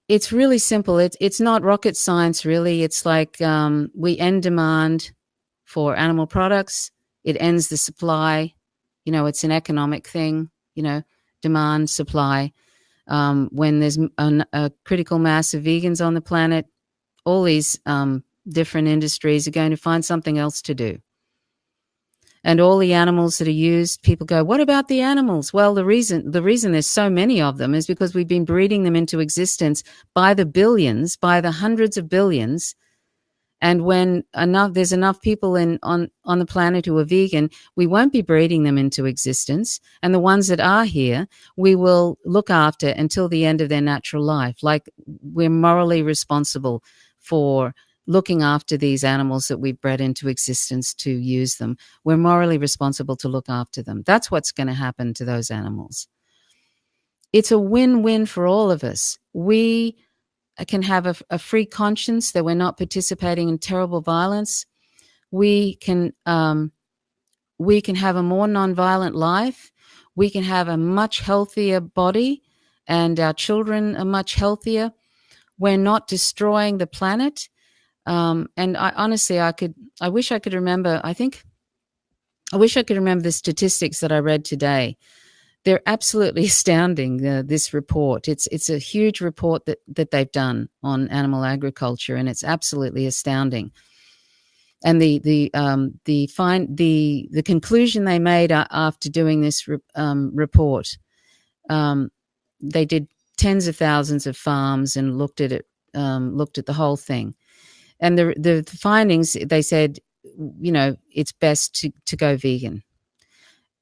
it's really simple. It's not rocket science, really. It's like we end demand for animal products. It ends the supply. It's an economic thing, demand, supply. When there's a critical mass of vegans on the planet, all these different industries are going to find something else to do. And all the animals that are used, people go, what about the animals? Well, the reason there's so many of them is because we've been breeding them into existence by the billions, by the hundreds of billions. And when there's enough people on the planet who are vegan, we won't be breeding them into existence. And the ones that are here, we will look after until the end of their natural life. Like, we're morally responsible for looking after these animals that we've bred into existence to use them. We're morally responsible to look after them. That's what's going to happen to those animals. It's a win-win for all of us. We can have a free conscience that we're not participating in terrible violence. We can have a more nonviolent life. We can have a much healthier body, and our children are much healthier. We're not destroying the planet. And I wish I could remember the statistics that I read today. They're absolutely astounding, this report. It's a huge report that they've done on animal agriculture, and it's absolutely astounding. And the conclusion they made after doing this report, they did tens of thousands of farms and looked at the whole thing. And the findings, they said, it's best to go vegan.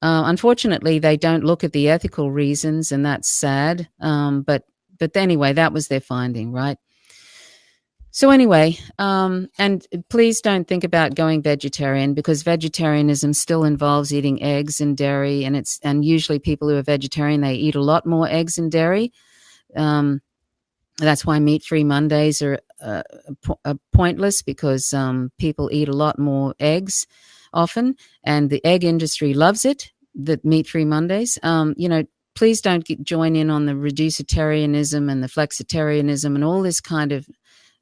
Unfortunately, they don't look at the ethical reasons, and that's sad. But anyway, that was their finding, right? So anyway, and please don't think about going vegetarian, because vegetarianism still involves eating eggs and dairy, and usually people who are vegetarian, they eat a lot more eggs and dairy. That's why meat-free Mondays are pointless, because people eat a lot more eggs often, and the egg industry loves it, the meat-free Mondays. Please don't join in on the reducitarianism and the flexitarianism and all this kind of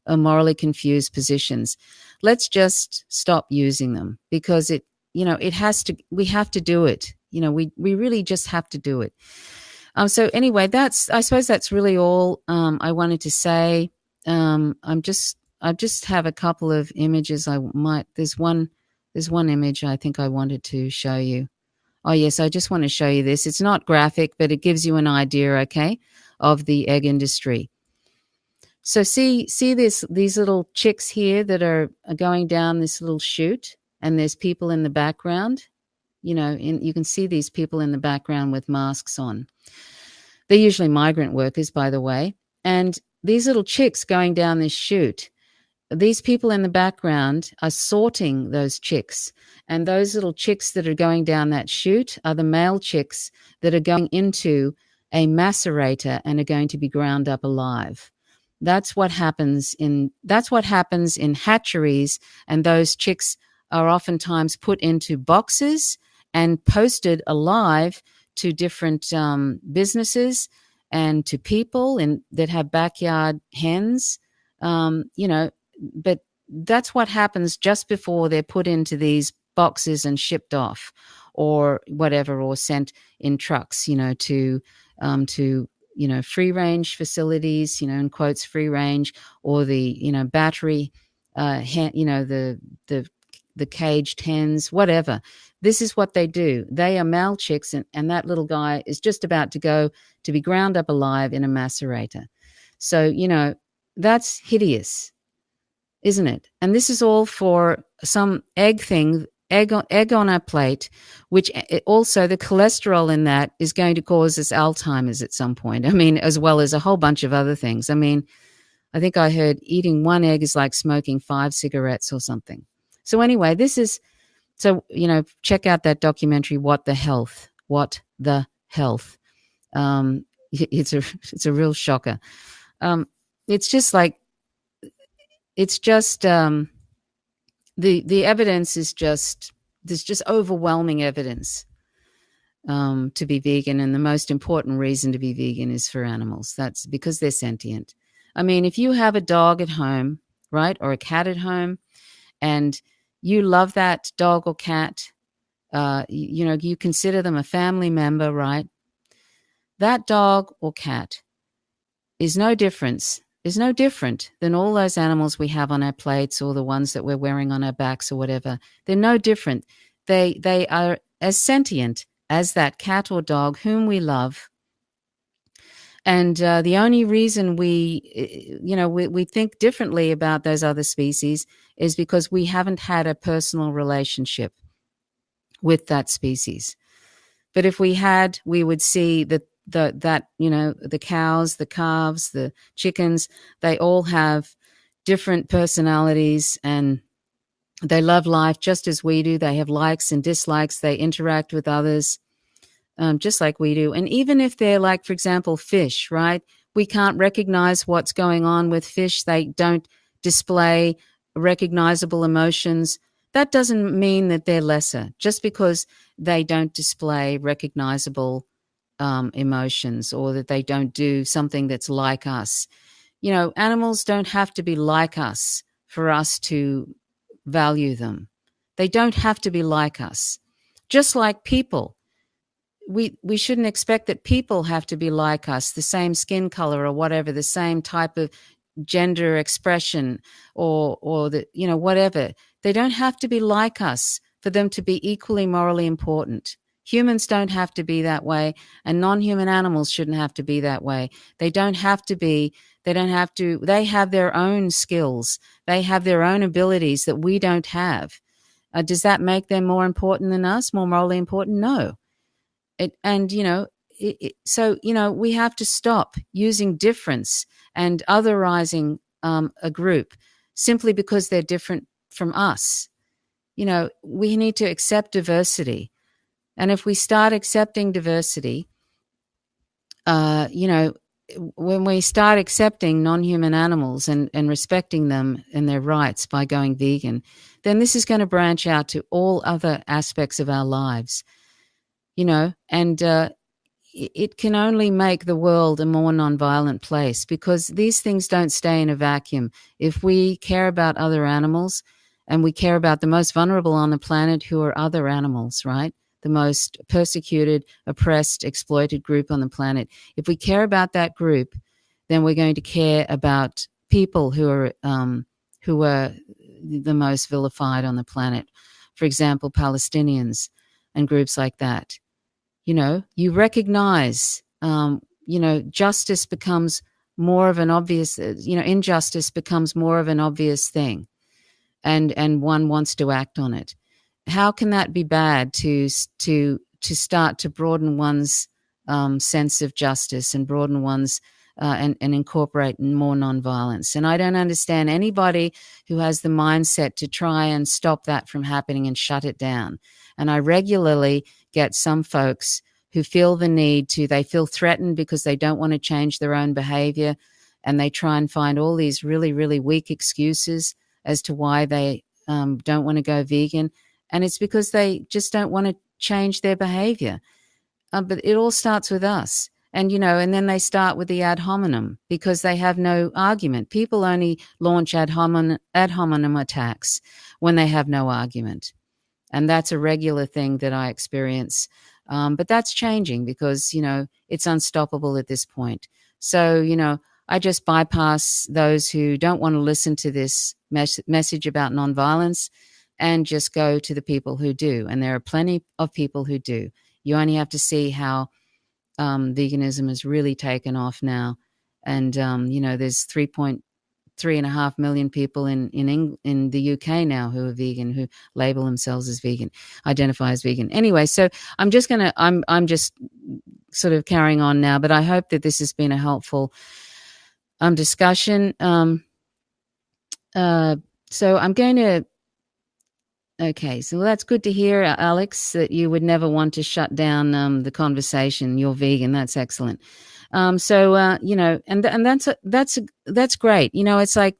morally confused positions. Let's just stop using them, because we have to do it. We really just have to do it. So anyway, I suppose that's really all I wanted to say. I just have a couple of images. There's one image I think I wanted to show you. Oh yes, I just want to show you this. It's not graphic, but it gives you an idea, okay, of the egg industry. So see these little chicks here that are going down this little chute, and there's people in the background. You can see these people in the background with masks on. They're usually migrant workers, by the way. And these little chicks going down this chute, these people in the background are sorting those chicks. And those little chicks that are going down that chute are the male chicks that are going into a macerator and are going to be ground up alive. That's what happens in hatcheries, and those chicks are oftentimes put into boxes and posted alive to different businesses and to people that have backyard hens. But that's what happens just before they're put into these boxes and shipped off, or whatever, or sent in trucks, to free range facilities, in quotes, free range, or the, battery, the caged hens, whatever. This is what they do. They are male chicks, and that little guy is just about to go to be ground up alive in a macerator. So, that's hideous, isn't it? And this is all for some egg on our plate, which also the cholesterol in that is going to cause us Alzheimer's at some point. I mean, as well as a whole bunch of other things. I mean, I think I heard eating one egg is like smoking 5 cigarettes or something. So anyway, check out that documentary, What the Health. It's a real shocker. It's just like, the evidence is there's just overwhelming evidence to be vegan. And the most important reason to be vegan is for animals. That's because they're sentient. I mean, if you have a dog at home, right, or a cat at home, and you love that dog or cat, you consider them a family member, right? That dog or cat is no different than all those animals we have on our plates, or the ones that we're wearing on our backs, or whatever. They're no different. They are as sentient as that cat or dog whom we love. And the only reason we think differently about those other species is because we haven't had a personal relationship with that species. But if we had, we would see that the cows, the calves, the chickens, they all have different personalities, and they love life just as we do. They have likes and dislikes. They interact with others just like we do. And even if they're like, for example, fish, right? We can't recognize what's going on with fish. They don't display recognizable emotions. That doesn't mean that they're lesser just because they don't display recognizable emotions, or that they don't do something that's like us. Animals don't have to be like us for us to value them. They don't have to be like us. Just like people, we shouldn't expect that people have to be like us, the same skin color or whatever, the same type of gender expression, or the, whatever. They don't have to be like us for them to be equally morally important. Humans don't have to be that way, and non-human animals shouldn't have to be that way. They have their own skills. They have their own abilities that we don't have. Does that make them more important than us, more morally important? No. So we have to stop using difference and otherizing a group simply because they're different from us. We need to accept diversity. And if we start accepting diversity, when we start accepting non-human animals and respecting them and their rights by going vegan, then this is going to branch out to all other aspects of our lives, and it can only make the world a more nonviolent place, because these things don't stay in a vacuum. If we care about other animals, and we care about the most vulnerable on the planet, who are other animals, right? The most persecuted, oppressed, exploited group on the planet. If we care about that group, then we're going to care about people who are the most vilified on the planet. For example, Palestinians and groups like that. You recognize, justice becomes more of an obvious, injustice becomes more of an obvious thing, and one wants to act on it. How can that be bad to start to broaden one's sense of justice and broaden one's and incorporate more nonviolence? And I don't understand anybody who has the mindset to try and stop that from happening and shut it down. And I regularly get some folks who feel the need to, they feel threatened because they don't want to change their own behavior, and they try and find all these really, really weak excuses as to why they don't want to go vegan. And it's because they just don't want to change their behavior. But it all starts with us. And, and then they start with the ad hominem because they have no argument. People only launch ad hominem attacks when they have no argument. And that's a regular thing that I experience. But that's changing because, it's unstoppable at this point. So, I just bypass those who don't want to listen to this message about nonviolence and just go to the people who do. And there are plenty of people who do. You only have to see how veganism has really taken off now. And, there's 3.5 million people in the UK now who are vegan, who label themselves as vegan, identify as vegan. Anyway, so I'm just sort of carrying on now, but I hope that this has been a helpful discussion. So I'm going to, okay, so that's good to hear, Alex, that you would never want to shut down the conversation. You're vegan. That's excellent. And that's great. It's like,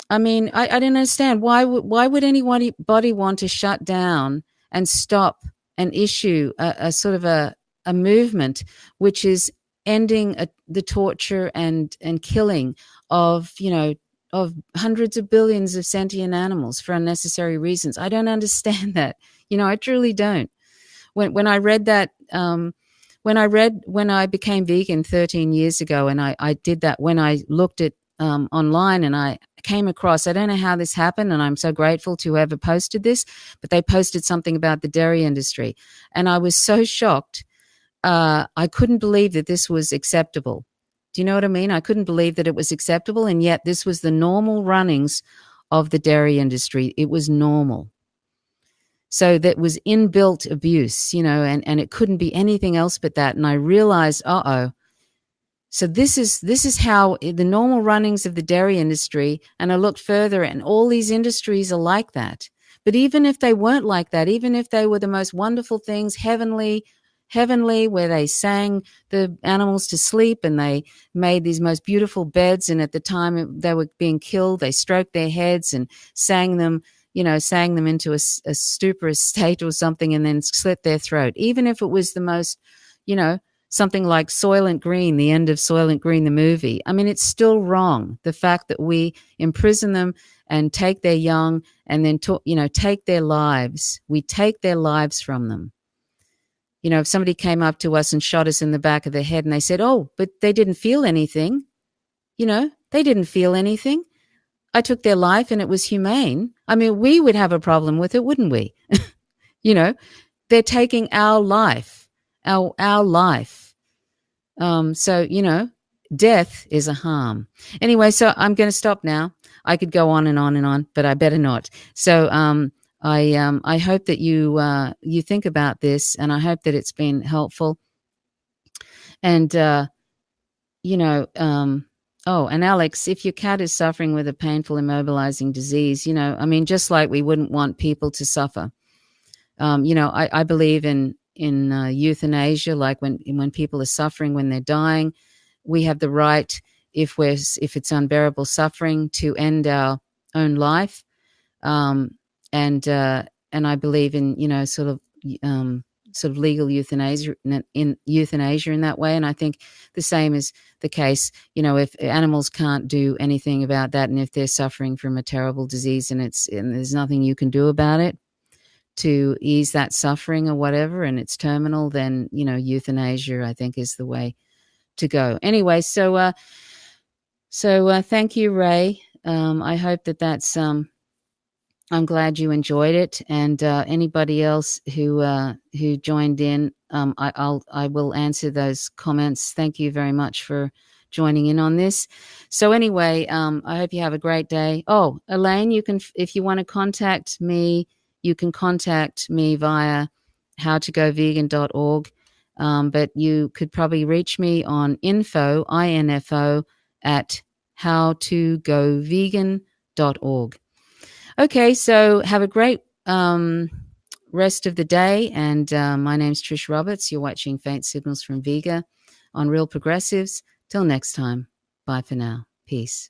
I mean, I didn't understand why would anybody want to shut down and stop and issue a sort of a movement which is ending the torture and killing of hundreds of billions of sentient animals for unnecessary reasons. I don't understand that. I truly don't. When I read that, when I became vegan 13 years ago, and I did that when I looked at online, and I came across, I don't know how this happened, and I'm so grateful to whoever posted this, but they posted something about the dairy industry. And I was so shocked. I couldn't believe that this was acceptable. Do you know what I mean? I couldn't believe that it was acceptable, and yet this was the normal runnings of the dairy industry. It was normal. So that was inbuilt abuse, and it couldn't be anything else but that. And I realized, so this is how the normal runnings of the dairy industry. And I looked further, and all these industries are like that. But even if they weren't like that, even if they were the most wonderful things, heavenly, where they sang the animals to sleep and they made these most beautiful beds, and at the time they were being killed, they stroked their heads and sang them into a stuporous state or something, and then slit their throat. Even if it was the most, something like Soylent Green, the end of Soylent Green, the movie. I mean, it's still wrong. The fact that we imprison them and take their young and then, take their lives. We take their lives from them. If somebody came up to us and shot us in the back of the head and they said, oh, but they didn't feel anything. They didn't feel anything. I took their life and it was humane. I mean, we would have a problem with it, wouldn't we? They're taking our life, our life. So, death is a harm. Anyway, so I'm going to stop now. I could go on and on and on, but I better not. So, I hope that you think about this, and I hope that it's been helpful. And, and Alex, if your cat is suffering with a painful, immobilizing disease, just like we wouldn't want people to suffer. I believe in euthanasia, like when people are suffering, when they're dying, we have the right, if it's unbearable suffering, to end our own life. And I believe in, sort of legal euthanasia in that way. And I think the same is the case, if animals can't do anything about that, and if they're suffering from a terrible disease and there's nothing you can do about it to ease that suffering or whatever, and it's terminal, then, euthanasia, I think, is the way to go. Anyway, so thank you, Ray. I hope that's, I'm glad you enjoyed it, and anybody else who joined in, I will answer those comments. Thank you very much for joining in on this. So anyway, I hope you have a great day. Oh, Elaine, you can, if you want to contact me, you can contact me via howtogovegan.org. But you could probably reach me on info at howtogovegan.org. Okay, so have a great rest of the day. And my name's Trisha Roberts. You're watching Faint Signals from Vega on Real Progressives. Till next time, bye for now. Peace.